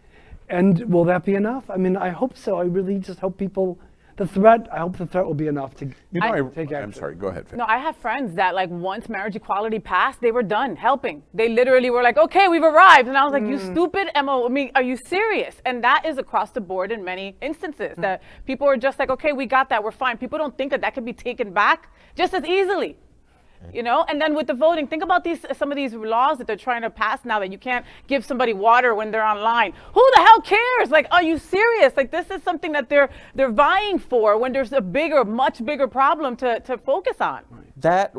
and will that be enough? I mean, I hope so. I really just hope I hope the threat will be enough to take action. I'm sorry, go ahead. No, I have friends that, like, once marriage equality passed, they were done helping. They literally were like, okay, we've arrived. And I was like, you stupid Emma, I mean, are you serious? And that is across the board in many instances, that people are just like, okay, we got that, we're fine. People don't think that can be taken back just as easily. You know, and then with the voting, think about some of these laws that they're trying to pass now, that you can't give somebody water when they're online. Who the hell cares? Like, are you serious? Like, this is something that they're vying for when there's a much bigger problem to focus on. That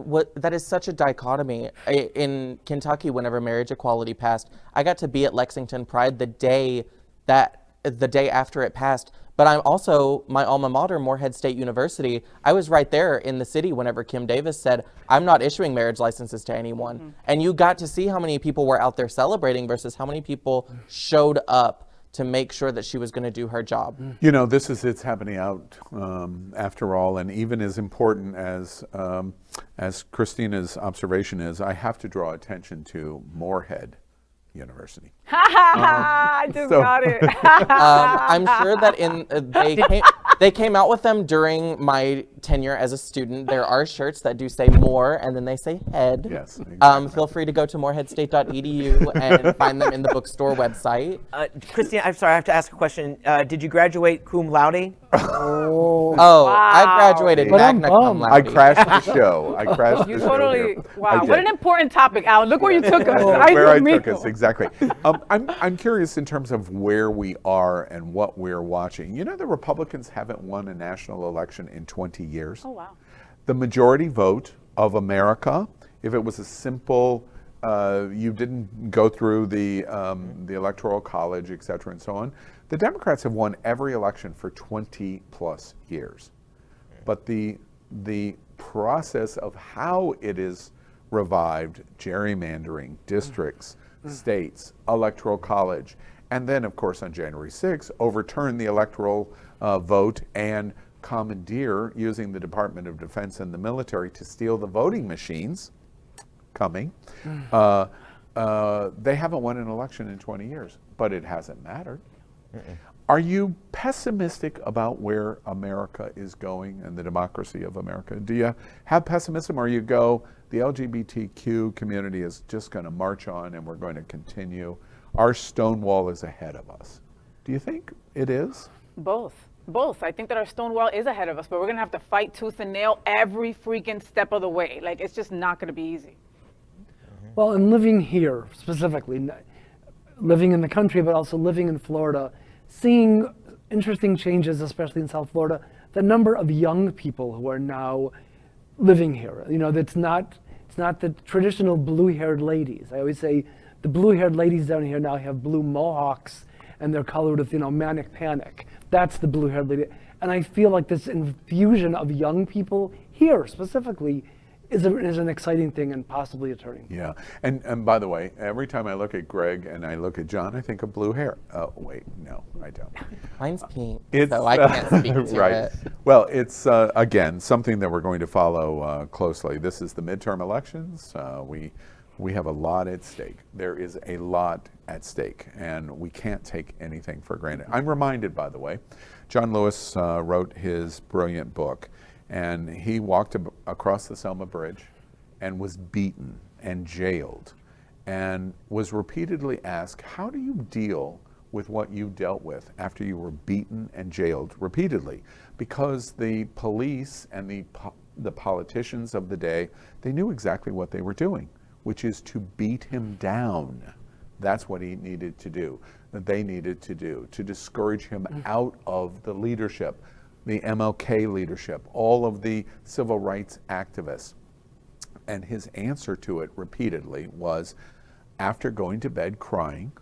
is such a dichotomy. In Kentucky, whenever marriage equality passed, I got to be at Lexington Pride the day after it passed. But I'm also, my alma mater, Morehead State University, I was right there in the city whenever Kim Davis said, I'm not issuing marriage licenses to anyone. And you got to see how many people were out there celebrating versus how many people showed up to make sure that she was going to do her job. You know, it's happening out after all, and even as important as Christina's observation is, I have to draw attention to Morehead University. I just got it. I'm sure that they came out with them during my tenure as a student. There are shirts that do say more, and then they say head. Yes. Exactly. Feel free to go to moreheadstate.edu and find them in the bookstore website. Christina, I'm sorry, I have to ask a question. Did you graduate cum laude? Wow. I I graduated magna cum laude. I crashed the show. You totally, wow, what an important topic, Al. Look where you took us. Where I took us, exactly. I'm curious in terms of where we are and what we're watching. You know, the Republicans haven't won a national election in 20 years. Oh, wow. The majority vote of America, if it was a simple, you didn't go through the Electoral College, et cetera, and so on, the Democrats have won every election for 20 plus years. But the process of how it is revived gerrymandering, districts, states, electoral college, and then, of course, on January 6th, overturned the electoral vote and commandeer, using the Department of Defense and the military to steal the voting machines coming. They haven't won an election in 20 years, but it hasn't mattered. Are you pessimistic about where America is going and the democracy of America? Do you have pessimism, or you go, the LGBTQ community is just going to march on and we're going to continue? Our Stonewall is ahead of us. Do you think it is? Both. I think that our Stonewall is ahead of us, but we're going to have to fight tooth and nail every freaking step of the way. Like, it's just not going to be easy. Well, and living here specifically, living in the country, but also living in Florida, seeing interesting changes, especially in South Florida, the number of young people who are now living here. You know, it's not the traditional blue-haired ladies. I always say the blue-haired ladies down here now have blue mohawks and they're colored with, manic panic. That's the blue-haired lady. And I feel like this infusion of young people here specifically is an exciting thing and possibly a turning point. Yeah, and by the way, every time I look at Greg and I look at John, I think of blue hair. Oh, wait, no, I don't. Mine's pink, so I can't speak to right. it. Well, it's, again, something that we're going to follow closely. This is the midterm elections. We have a lot at stake. There is a lot at stake, and we can't take anything for granted. I'm reminded, by the way, John Lewis wrote his brilliant book, and he walked across the Selma Bridge and was beaten and jailed and was repeatedly asked, how do you deal with what you dealt with after you were beaten and jailed repeatedly? Because the police and the politicians of the day, they knew exactly what they were doing, which is to beat him down. That's what he needed to do, that they needed to do, to discourage him out of the leadership, the MLK leadership, all of the civil rights activists. And his answer to it repeatedly was, after going to bed crying,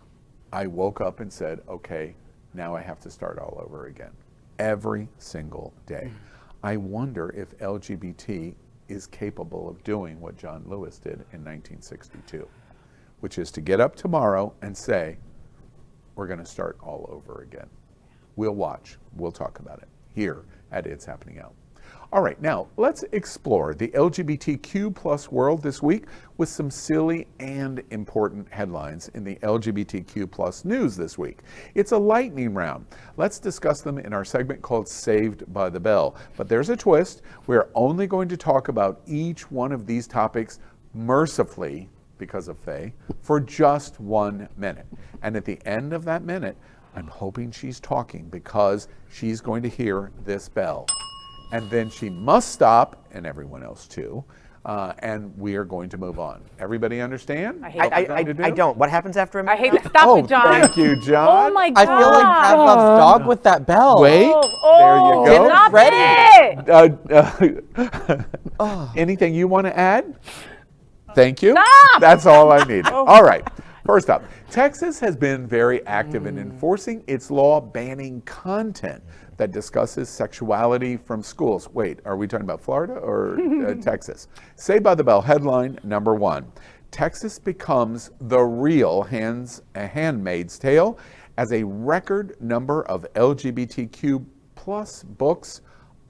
I woke up and said, okay, now I have to start all over again. Every single day. I wonder if LGBT is capable of doing what John Lewis did in 1962, which is to get up tomorrow and say, we're going to start all over again. We'll watch. We'll talk about it here at It's Happening Out. All right, now let's explore the LGBTQ plus world this week with some silly and important headlines in the LGBTQ plus news this week. It's a lightning round. Let's discuss them in our segment called Saved by the Bell. But there's a twist. We're only going to talk about each one of these topics mercifully, because of Faye, for just 1 minute. And at the end of that minute, I'm hoping she's talking because she's going to hear this bell. And then she must stop, and everyone else too, and we are going to move on. Everybody understand? I don't. What happens after a minute? I hate to stop it, John. Thank you, John. Oh my God. I feel like Pavlov's dog with that bell. Wait, there you go. Stop it! Anything you want to add? Thank you. Stop! That's all I need. All right. First up, Texas has been very active in enforcing its law banning content that discusses sexuality from schools. Wait, are we talking about Florida or Texas? Saved by the Bell headline number 1. Texas becomes the real Handmaid's Tale as a record number of LGBTQ plus books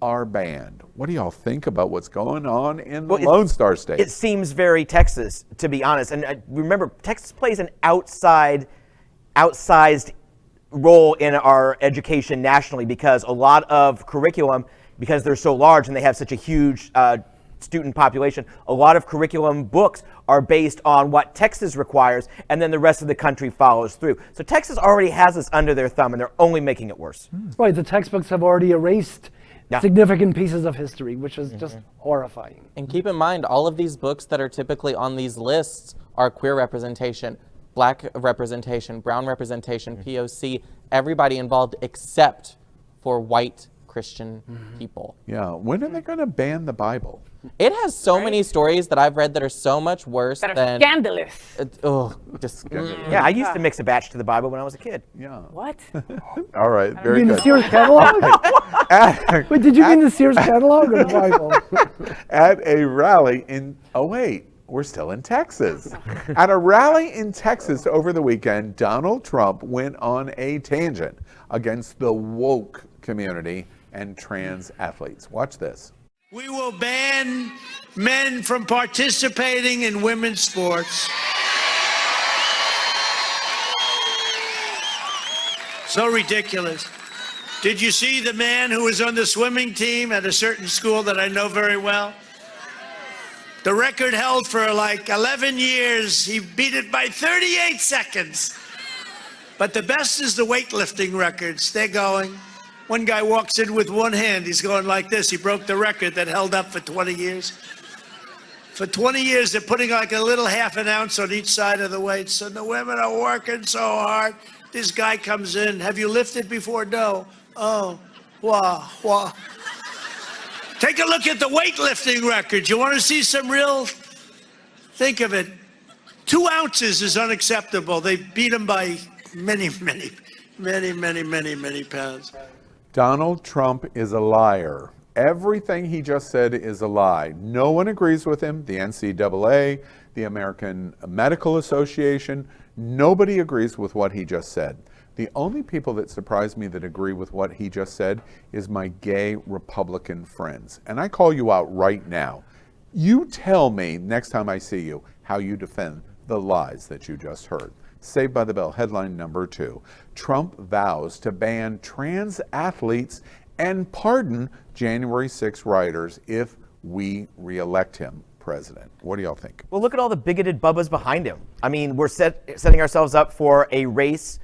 are banned. What do y'all think about what's going on in the Lone Star State? It seems very Texas, to be honest. And remember, Texas plays an outsized role in our education nationally because a lot of curriculum, because they're so large and they have such a huge student population, a lot of curriculum books are based on what Texas requires, and then the rest of the country follows through. So Texas already has this under their thumb, and they're only making it worse. Right, the textbooks have already erased significant pieces of history, which is just horrifying. And keep in mind, all of these books that are typically on these lists are queer representation, Black representation, brown representation, POC, everybody involved except for white Christian people. Yeah, when are they going to ban the Bible? It has so many stories that I've read that are so much worse that are than scandalous. Yeah, I used to mix a batch to the Bible when I was a kid. Yeah. What? All right, very You mean good. the Sears catalog? Wait, did you mean the Sears catalog or the Bible? At a rally in, oh wait, we're still in Texas. At a rally in Texas over the weekend, Donald Trump went on a tangent against the woke community and trans athletes. Watch this. We will ban men from participating in women's sports. So ridiculous. Did you see the man who was on the swimming team at a certain school that I know very well? The record held for like 11 years. He beat it by 38 seconds. But the best is the weightlifting records. They're going. One guy walks in with one hand. He's going like this. He broke the record that held up for 20 years. For 20 years, they're putting like a little half an ounce on each side of the weights. And the women are working so hard. This guy comes in. Have you lifted before? No. Oh, wow. Take a look at the weightlifting records. You want to see some real, think of it. 2 ounces is unacceptable. They beat him by many pounds. Donald Trump is a liar. Everything he just said is a lie. No one agrees with him. The NCAA, the American Medical Association, nobody agrees with what he just said. The only people that surprise me that agree with what he just said is my gay Republican friends. And I call you out right now. You tell me next time I see you how you defend the lies that you just heard. Saved by the Bell, headline number 2. Trump vows to ban trans athletes and pardon January 6 rioters if we reelect him president. What do y'all think? Well, look at all the bigoted bubbas behind him. I mean, we're setting ourselves up for a race,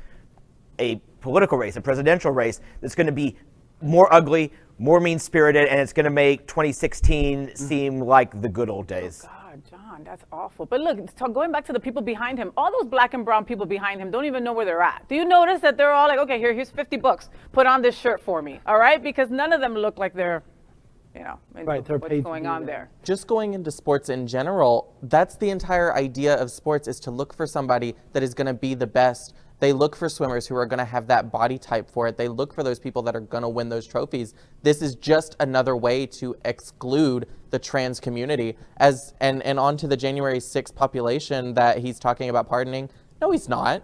a political race, a presidential race that's going to be more ugly, more mean-spirited, and it's going to make 2016 seem like the good old days. Oh God, John, that's awful. But look, going back to the people behind him, all those black and brown people behind him don't even know where they're at. Do you notice that they're all like, okay, here's $50. Put on this shirt for me, all right? Because none of them look like they're, what's going on there. Just going into sports in general, that's the entire idea of sports, is to look for somebody that is going to be the best. They look for swimmers who are going to have that body type for it. They look for those people that are going to win those trophies. This is just another way to exclude the trans community. And on to the January 6th population that he's talking about pardoning. No, he's not.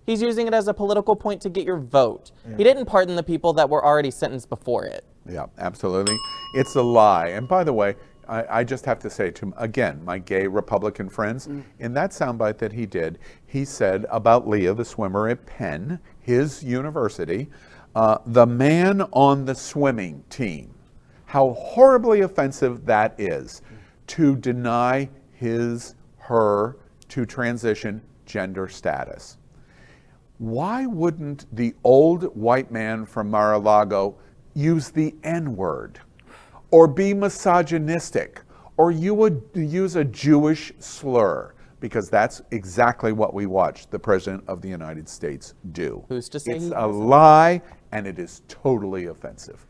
He's using it as a political point to get your vote. Yeah. He didn't pardon the people that were already sentenced before it. Yeah, absolutely. It's a lie. And by the way, I just have to say to, again, my gay Republican friends, in that soundbite that he did, he said about Leah, the swimmer at Penn, his university, the man on the swimming team, how horribly offensive that is to deny her to transition gender status. Why wouldn't the old white man from Mar-a-Lago use the N-word? Or be misogynistic, or you would use a Jewish slur, because that's exactly what we watched the President of the United States do. Who's to say it's a lie, and it is totally offensive.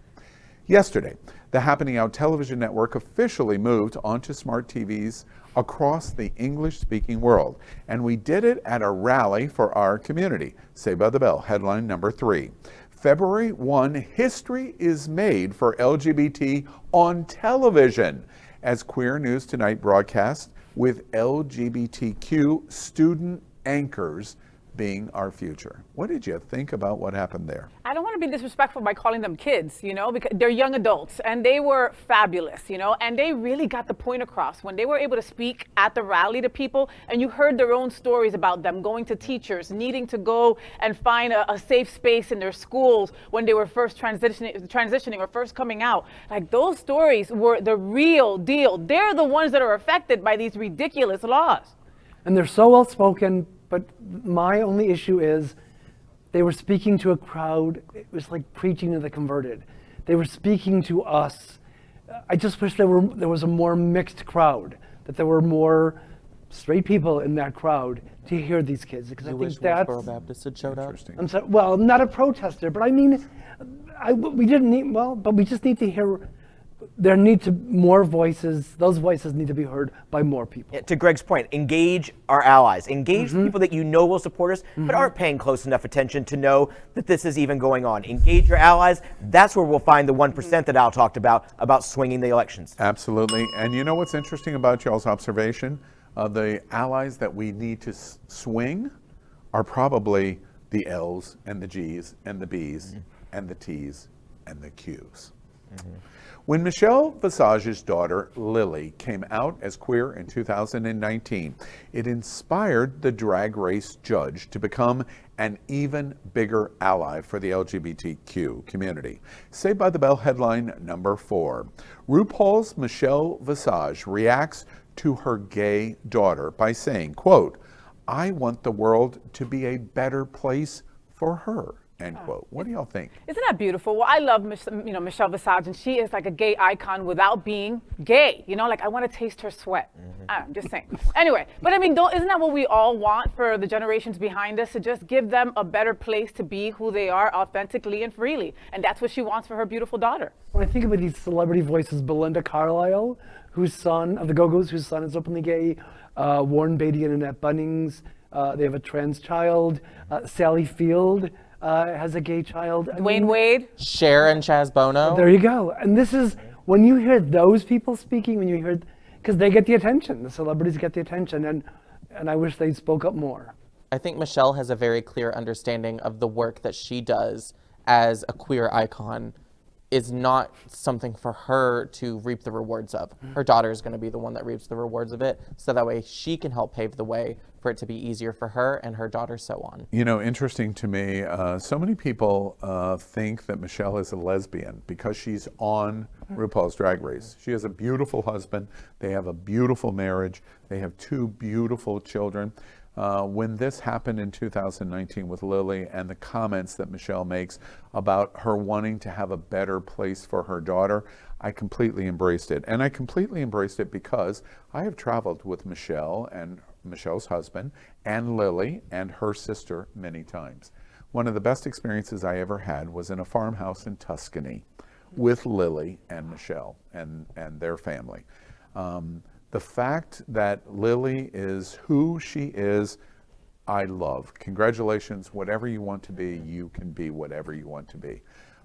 Yesterday, the Happening Out television network officially moved onto smart TVs across the English-speaking world, and we did it at a rally for our community. Saved by the Bell, headline number 3. February 1, history is made for LGBT on television, as Queer News Tonight broadcast with LGBTQ student anchors being our future. What did you think about what happened there? I don't want to be disrespectful by calling them kids, because they're young adults, and they were fabulous, and they really got the point across when they were able to speak at the rally to people, and you heard their own stories about them going to teachers, needing to go and find a safe space in their schools when they were first transitioning or first coming out. Like, those stories were the real deal. They're the ones that are affected by these ridiculous laws. And they're so well spoken. But my only issue is they were speaking to a crowd. It was like preaching to the converted. They were speaking to us. I just wish there was a more mixed crowd, that there were more straight people in that crowd to hear these kids. Because I think that's Westboro Baptist had showed up. I'm sorry, well, I'm not a protester, but I mean, we just need to hear. There need to more voices. Those voices need to be heard by more people. Yeah, to Gregg's point, engage our allies. Engage people that you know will support us, but aren't paying close enough attention to know that this is even going on. Engage your allies. That's where we'll find the 1% that Al talked about swinging the elections. Absolutely. And you know what's interesting about y'all's observation? the allies that we need to swing are probably the L's and the G's and the B's and the T's and the Q's. When Michelle Visage's daughter, Lily, came out as queer in 2019, it inspired the Drag Race judge to become an even bigger ally for the LGBTQ community. Saved by the Bell headline number 4. RuPaul's Michelle Visage reacts to her gay daughter by saying, quote, "I want the world to be a better place for her." End quote. What do y'all think? Isn't that beautiful? Well, I love Michelle Visage, and she is like a gay icon without being gay. You know, like I want to taste her sweat. I'm just saying. Anyway, but I mean, isn't that what we all want for the generations behind us, to just give them a better place to be who they are authentically and freely? And that's what she wants for her beautiful daughter. When I think about these celebrity voices, Belinda Carlisle, whose son, of the Go-Go's, whose son is openly gay, Warren Beatty and Annette Bunnings, they have a trans child, Sally Field, has a gay child. Dwayne Wade. Cher and Chaz Bono. There you go. And this is, when you hear those people speaking, when you hear, because they get the attention, the celebrities get the attention, and I wish they spoke up more. I think Michelle has a very clear understanding of the work that she does as a queer icon is not something for her to reap the rewards of. Her daughter is going to be the one that reaps the rewards of it, so that way she can help pave the way for it to be easier for her and her daughter, so on. You know, interesting to me, so many people think that Michelle is a lesbian because she's on RuPaul's Drag Race. She has a beautiful husband. They have a beautiful marriage. They have 2 beautiful children. When this happened in 2019 with Lily and the comments that Michelle makes about her wanting to have a better place for her daughter, I completely embraced it. And I completely embraced it because I have traveled with Michelle and Michelle's husband and Lily and her sister many times. One of the best experiences I ever had was in a farmhouse in Tuscany with Lily and Michelle and their family. The fact that Lily is who she is, I love. Congratulations, whatever you want to be, you can be whatever you want to be.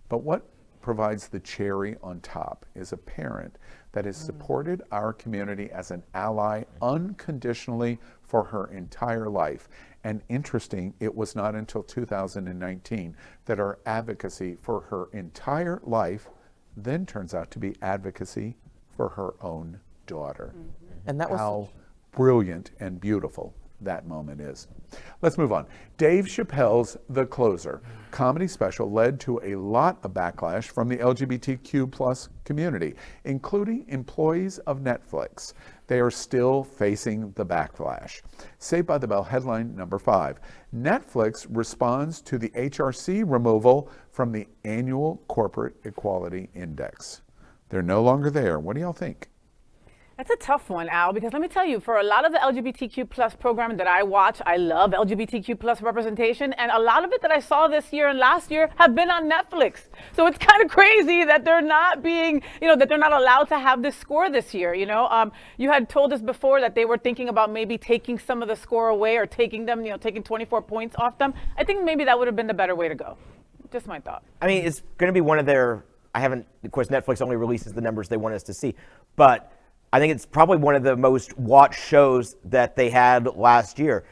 But what provides the cherry on top is a parent that has supported our community as an ally unconditionally for her entire life. And interesting, it was not until 2019 that our advocacy for her entire life then turns out to be advocacy for her own daughter. And that was how brilliant and beautiful that moment is. Let's move on. Dave Chappelle's The Closer comedy special led to a lot of backlash from the LGBTQ plus community, including employees of Netflix. They are still facing the backlash. Saved by the Bell headline number 5. Netflix responds to the HRC removal from the annual Corporate Equality Index. They're no longer there. What do y'all think? That's a tough one, Al, because let me tell you, for a lot of the LGBTQ plus programming that I watch, I love LGBTQ plus representation, and a lot of it that I saw this year and last year have been on Netflix. So it's kind of crazy that they're not being, that they're not allowed to have this score this year, You had told us before that they were thinking about maybe taking some of the score away or taking them, taking 24 points off them. I think maybe that would have been the better way to go. Just my thought. I mean, it's going to be one of their, of course, Netflix only releases the numbers they want us to see, but I think it's probably one of the most watched shows that they had last year.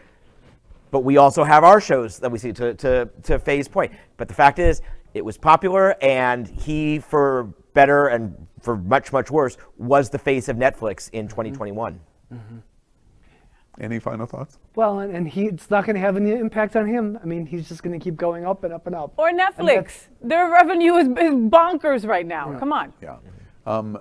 But we also have our shows that we see, to Faye's point. But the fact is, it was popular, and he, for better and for much, much worse, was the face of Netflix in 2021. Mm-hmm. Any final thoughts? Well, and it's not going to have any impact on him. I mean, he's just going to keep going up and up and up. Or Netflix. Their revenue is bonkers right now. Yeah. Come on. Yeah.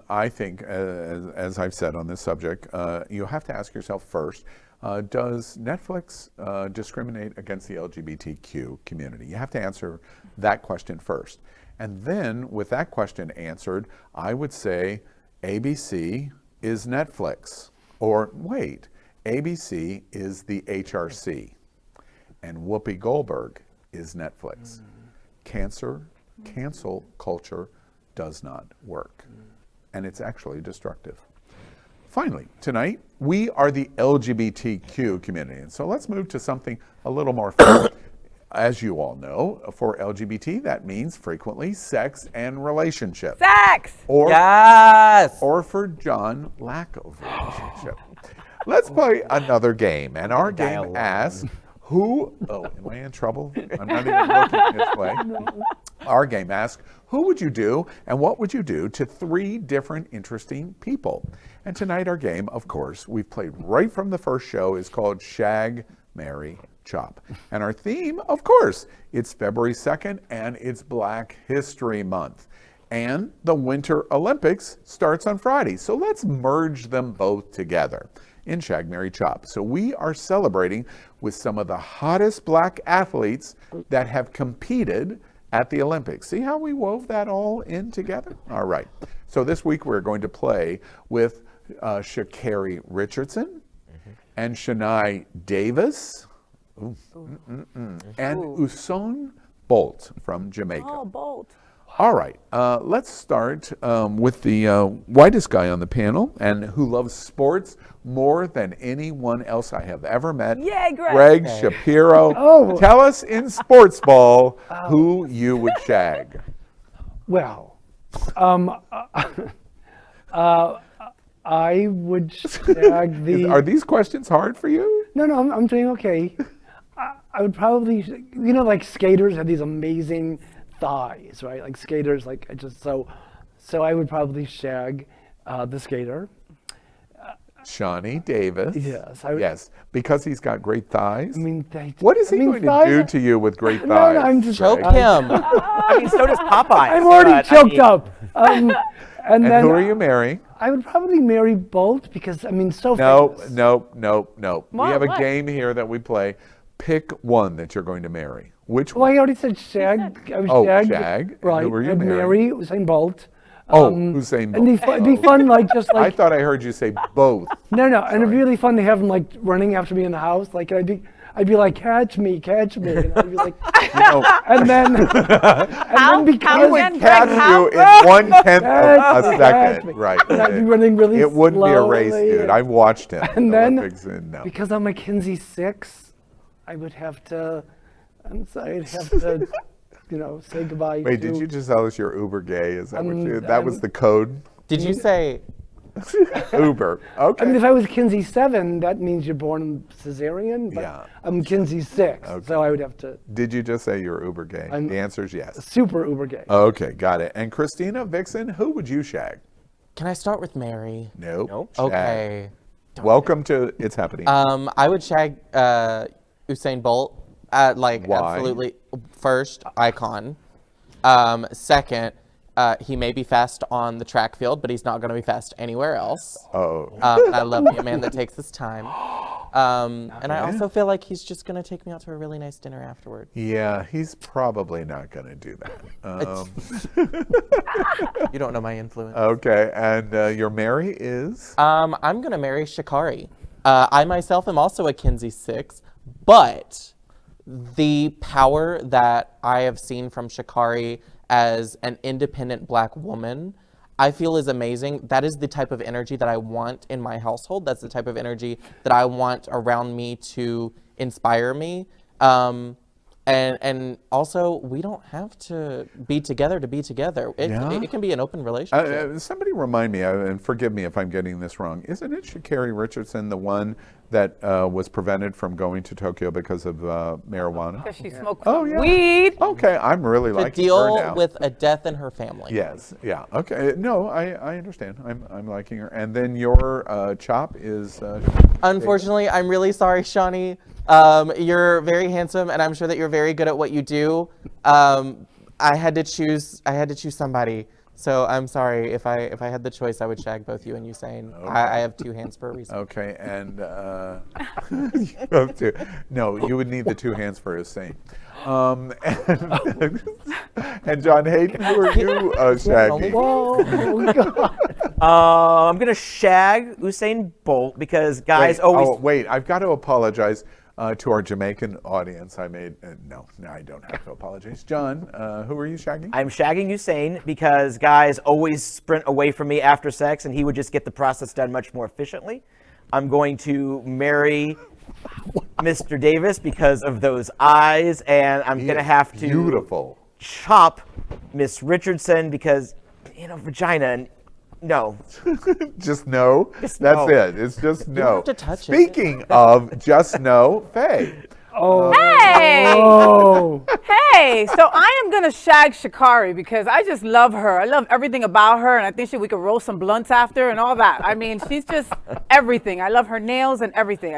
I think, as I've said on this subject, you have to ask yourself first, does Netflix discriminate against the LGBTQ community? You have to answer that question first. And then, with that question answered, I would say ABC is Netflix. Or wait, ABC is the HRC. And Whoopi Goldberg is Netflix. Cancel culture does not work. And it's actually destructive. Finally, tonight, we are the LGBTQ community. And so let's move to something a little more fun. As you all know, for LGBT, that means frequently sex and relationships. Sex! Or, yes! Or for John, lack of relationship. Let's play another game. And our game asks, who, oh, am I in trouble? I'm not even looking this way. Our game asks, who would you do and what would you do to 3 different interesting people? And tonight our game, of course, we've played right from the first show, is called Shag, Marry, Chop. And our theme, of course, it's February 2nd and it's Black History Month. And the Winter Olympics starts on Friday. So let's merge them both together in Shag, Marry, Chop. So we are celebrating with some of the hottest black athletes that have competed at the Olympics. See how we wove that all in together? All right. So this week we're going to play with Sha'Carri Richardson and Shania Davis and Usain Bolt from Jamaica. Oh, Bolt. All right, let's start with the whitest guy on the panel and who loves sports more than anyone else I have ever met. Yay, Greg. Gregg Shapiro. Oh. Tell us in sports ball who you would shag. Well, I would shag the... Are these questions hard for you? No, I'm doing okay. I would probably, you know, like skaters have these amazing thighs, right? Like skaters, like so I would probably shag the skater. Shania Davis. Yes. Yes, because he's got great thighs. I mean, what is he going to do to you with great thighs? No, I'm just choke him. I mean, so does Popeye. I'm already choked up. And then who are you marrying? I would probably marry Bolt because, I mean, so famous. No. We have a What? game here that we play. Pick one that you're going to marry. Which Well, one? I already said Shag. I was Oh, Shag. Shag. Right. Who were you I'd marrying? marry Usain Bolt. Usain Bolt. And it'd be fun, like, just like... I thought I heard you say both. No, and it'd be really fun to have him, like, running after me in the house. Like, I'd be like, catch me. And I'd be like... and then because... He would catch you in 1/10 of a second. Right. And I'd be running really It wouldn't be a race, slowly. dude. I've watched him. And then, no. because I'm a Kinsey 6, I would have to... you know, say goodbye. Wait, did you just tell us you're uber gay? Is that what you... That was I'm- the code? Did you say... Uber. Okay. I mean, if I was Kinsey 7, that means you're born cesarean. But Yeah. I'm Kinsey 6, so I would have to... Did you just say you're uber gay? I'm The answer is yes. Super uber gay. Okay, got it. And Christina Vixen, who would you shag? Can I start with Mary? Nope. Okay. Welcome to It's Happening. I would shag Usain Bolt. Why? Absolutely. First, icon. Second, he may be fast on the track field, but he's not going to be fast anywhere else. Oh. I love a man that takes his time. And I also feel like he's just going to take me out to a really nice dinner afterward. Yeah, he's probably not going to do that. You don't know my influence. Okay, and your Mary is? I'm going to marry Sha'Carri. I myself am also a Kinsey 6, but the power that I have seen from Sha'Carri as an independent black woman, I feel is amazing. That is the type of energy that I want in my household. That's the type of energy that I want around me to inspire me. And also, we don't have to be together to be together. It can be an open relationship. Somebody remind me, and forgive me if I'm getting this wrong, isn't it Sha'Carri Richardson the one that was prevented from going to Tokyo because of marijuana? Because she smoked weed. Okay, I'm really To liking her now. deal with a death in her family. Yes, yeah, okay. No, I understand. I'm liking her. And then your chop is... Unfortunately, I'm really sorry, Shawnee. You're very handsome, and I'm sure that you're very good at what you do. I had to choose somebody. So I'm sorry. If I had the choice, I would shag both you and Usain. Okay. I have 2 hands for a reason. Okay, and you have to. No, you would need the 2 hands for Usain. And John Hayden, who are you shagging? I'm gonna shag Usain Bolt because guys always. Oh wait, I've got to apologize to our Jamaican audience. I made no, I don't have to apologize. John, who are you shagging? I'm shagging Usain because guys always sprint away from me after sex, and he would just get the process done much more efficiently. I'm going to marry Mr. Davis because of those eyes, and I'm gonna have to beautiful chop Miss Richardson because vagina, and No. Just no? Just That's no. it. It's just You no. don't have to touch it. Speaking of just no, Faye. Oh. Hey! Oh. Hey, so I am gonna shag Shakari because I just love her. I love everything about her, and I think we could roll some blunts after and all that. I mean, she's just everything. I love her nails and everything.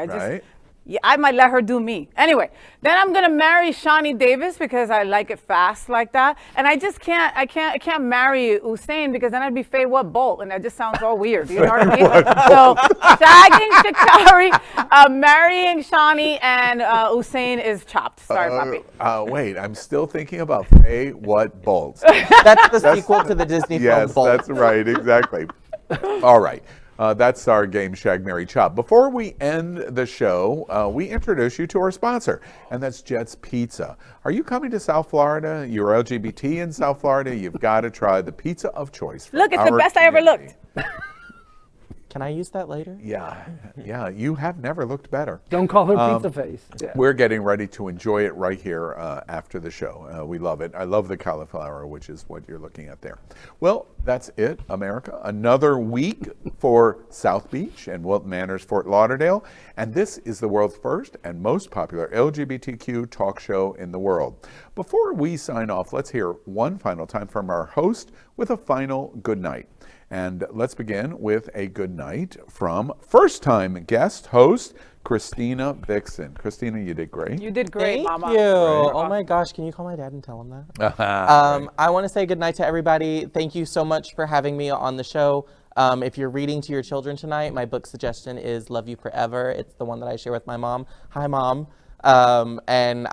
Yeah, I might let her do me. Anyway, then I'm gonna marry Shawnee Davis because I like it fast like that. And I just can't, I can't marry Usain because then I'd be FayWhat Bolt, and that just sounds all weird. You know what I mean? So shagging Shakari, marrying Shawnee, and Usain is chopped. Sorry, Poppy. Wait, I'm still thinking about FayWhat Bolt. That's the sequel to the Disney film Yes, Bolt. that's right, exactly. All right. That's our game, Shag, Marry, Chop. Before we end the show, we introduce you to our sponsor, and that's Jet's Pizza. Are you coming to South Florida? You're LGBT in South Florida? You've got to try the pizza of choice. Look, it's the best I ever looked. Can I use that later? Yeah, you have never looked better. Don't call her pizza face. Yeah. We're getting ready to enjoy it right here after the show. We love it. I love the cauliflower, which is what you're looking at there. Well, that's it, America. Another week for South Beach and Wilton Manors, Fort Lauderdale. And this is the world's first and most popular LGBTQ talk show in the world. Before we sign off, let's hear one final time from our host with a final good night. And let's begin with a good night from first-time guest host, Christina Vixen. Christina, you did great. You did great, Thank Mama. you. Right. Oh my gosh, can you call my dad and tell him that? Right. I want to say good night to everybody. Thank you so much for having me on the show. If you're reading to your children tonight, my book suggestion is Love You Forever. It's the one that I share with my mom. Hi, Mom. And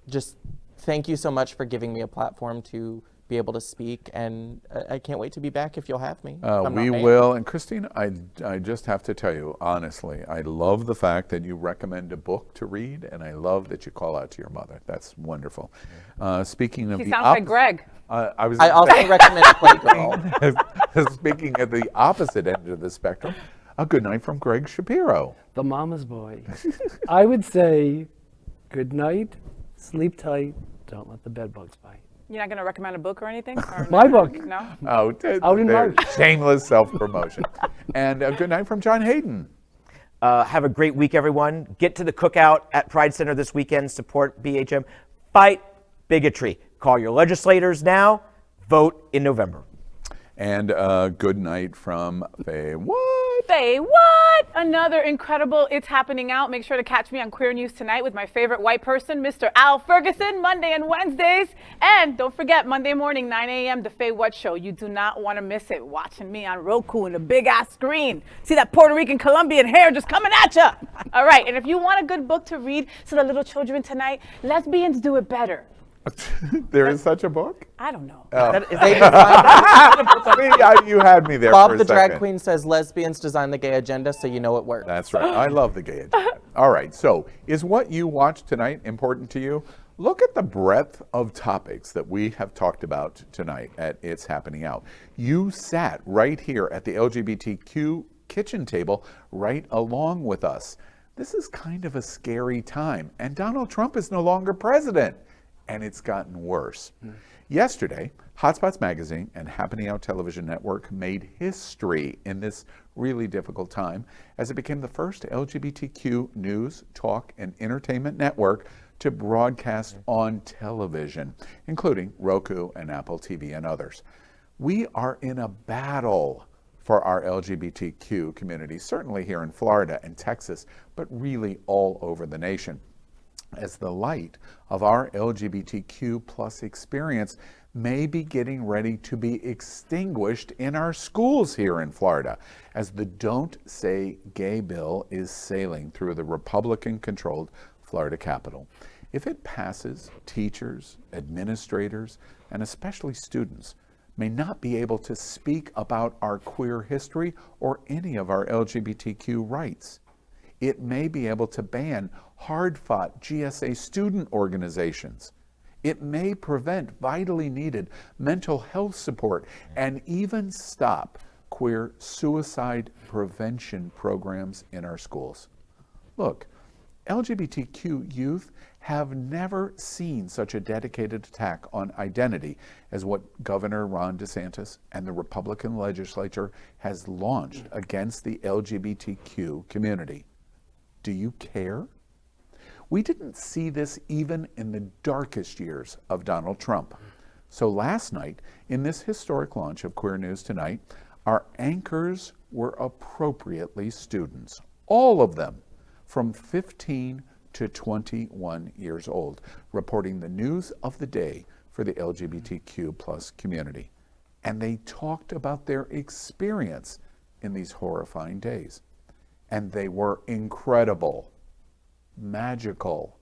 just thank you so much for giving me a platform to be able to speak, and I can't wait to be back if you'll have me. We will. And Christina, I just have to tell you, honestly, I love the fact that you recommend a book to read, and I love that you call out to your mother. That's wonderful. Speaking of She sounds like Greg. I also recommend Playgirl. Speaking of the opposite end of the spectrum, a good night from Gregg Shapiro. The mama's boy. I would say good night, sleep tight, don't let the bed bugs bite. You're not going to recommend a book or anything? Or My book. No? Oh, Out in March. Shameless self-promotion. And a good night from John Hayden. Have a great week, everyone. Get to the cookout at Pride Center this weekend. Support BHM. Fight bigotry. Call your legislators now. Vote in November. And good night from FayWhat. FayWhat! Another incredible It's Happening Out. Make sure to catch me on Queer News Tonight with my favorite white person, Mr. Al Ferguson, Monday and Wednesdays. And don't forget, Monday morning, 9 a.m., the FayWhat Show. You do not want to miss it. Watching me on Roku in a big-ass screen. See that Puerto Rican Colombian hair just coming at you. All right, and if you want a good book to read to the little children tonight, Lesbians Do It Better. There is such a book? I don't know. You had me there Bob for a the second. drag queen says lesbians design the gay agenda, so you know it works. That's right. I love the gay agenda. All right. So is what you watched tonight important to you? Look at the breadth of topics that we have talked about tonight at It's Happening Out. You sat right here at the LGBTQ kitchen table right along with us. This is kind of a scary time. And Donald Trump is no longer president. And it's gotten worse. Yesterday, Hotspots Magazine and Happening Out Television Network made history in this really difficult time as it became the first LGBTQ news, talk, and entertainment network to broadcast on television, including Roku and Apple TV and others. We are in a battle for our LGBTQ community, certainly here in Florida and Texas, but really all over the nation, as the light of our LGBTQ plus experience may be getting ready to be extinguished in our schools here in Florida, as the Don't Say Gay bill is sailing through the Republican-controlled Florida Capitol. If it passes, teachers, administrators, and especially students may not be able to speak about our queer history or any of our LGBTQ rights. It may be able to ban hard-fought GSA student organizations. It may prevent vitally needed mental health support and even stop queer suicide prevention programs in our schools. Look, LGBTQ youth have never seen such a dedicated attack on identity as what Governor Ron DeSantis and the Republican legislature has launched against the LGBTQ community. Do you care? We didn't see this even in the darkest years of Donald Trump. So last night, in this historic launch of Queer News Tonight, our anchors were appropriately students, all of them from 15 to 21 years old, reporting the news of the day for the LGBTQ plus community. And they talked about their experience in these horrifying days. And they were incredible, magical.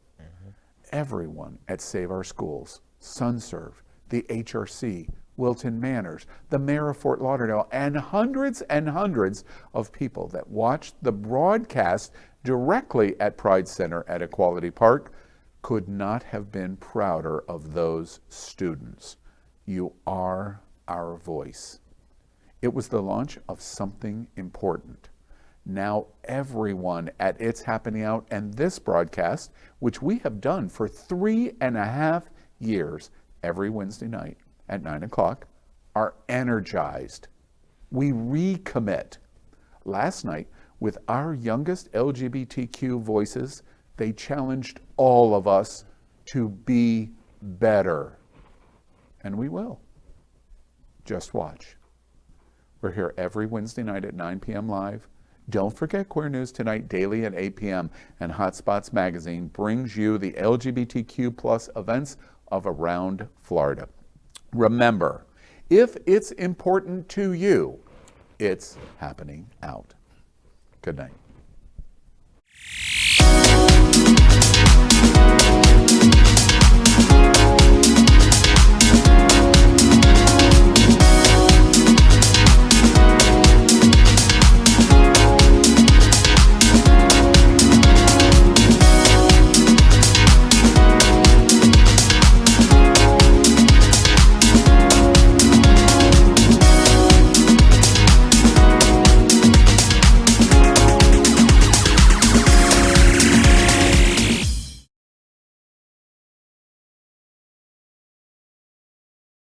Everyone at Save Our Schools, SunServe, the HRC, Wilton Manors, the mayor of Fort Lauderdale, and hundreds of people that watched the broadcast directly at Pride Center at Equality Park could not have been prouder of those students. You are our voice. It was the launch of something important. Now everyone at It's Happening Out and this broadcast, which we have done for 3.5 years, every Wednesday night at 9 o'clock, are energized. We recommit. Last night, with our youngest LGBTQ voices, they challenged all of us to be better. And we will. Just watch. We're here every Wednesday night at 9 p.m. live. Don't forget Queer News Tonight daily at 8 p.m. and Hotspots Magazine brings you the LGBTQ plus events of around Florida. Remember, if it's important to you, it's happening out. Good night.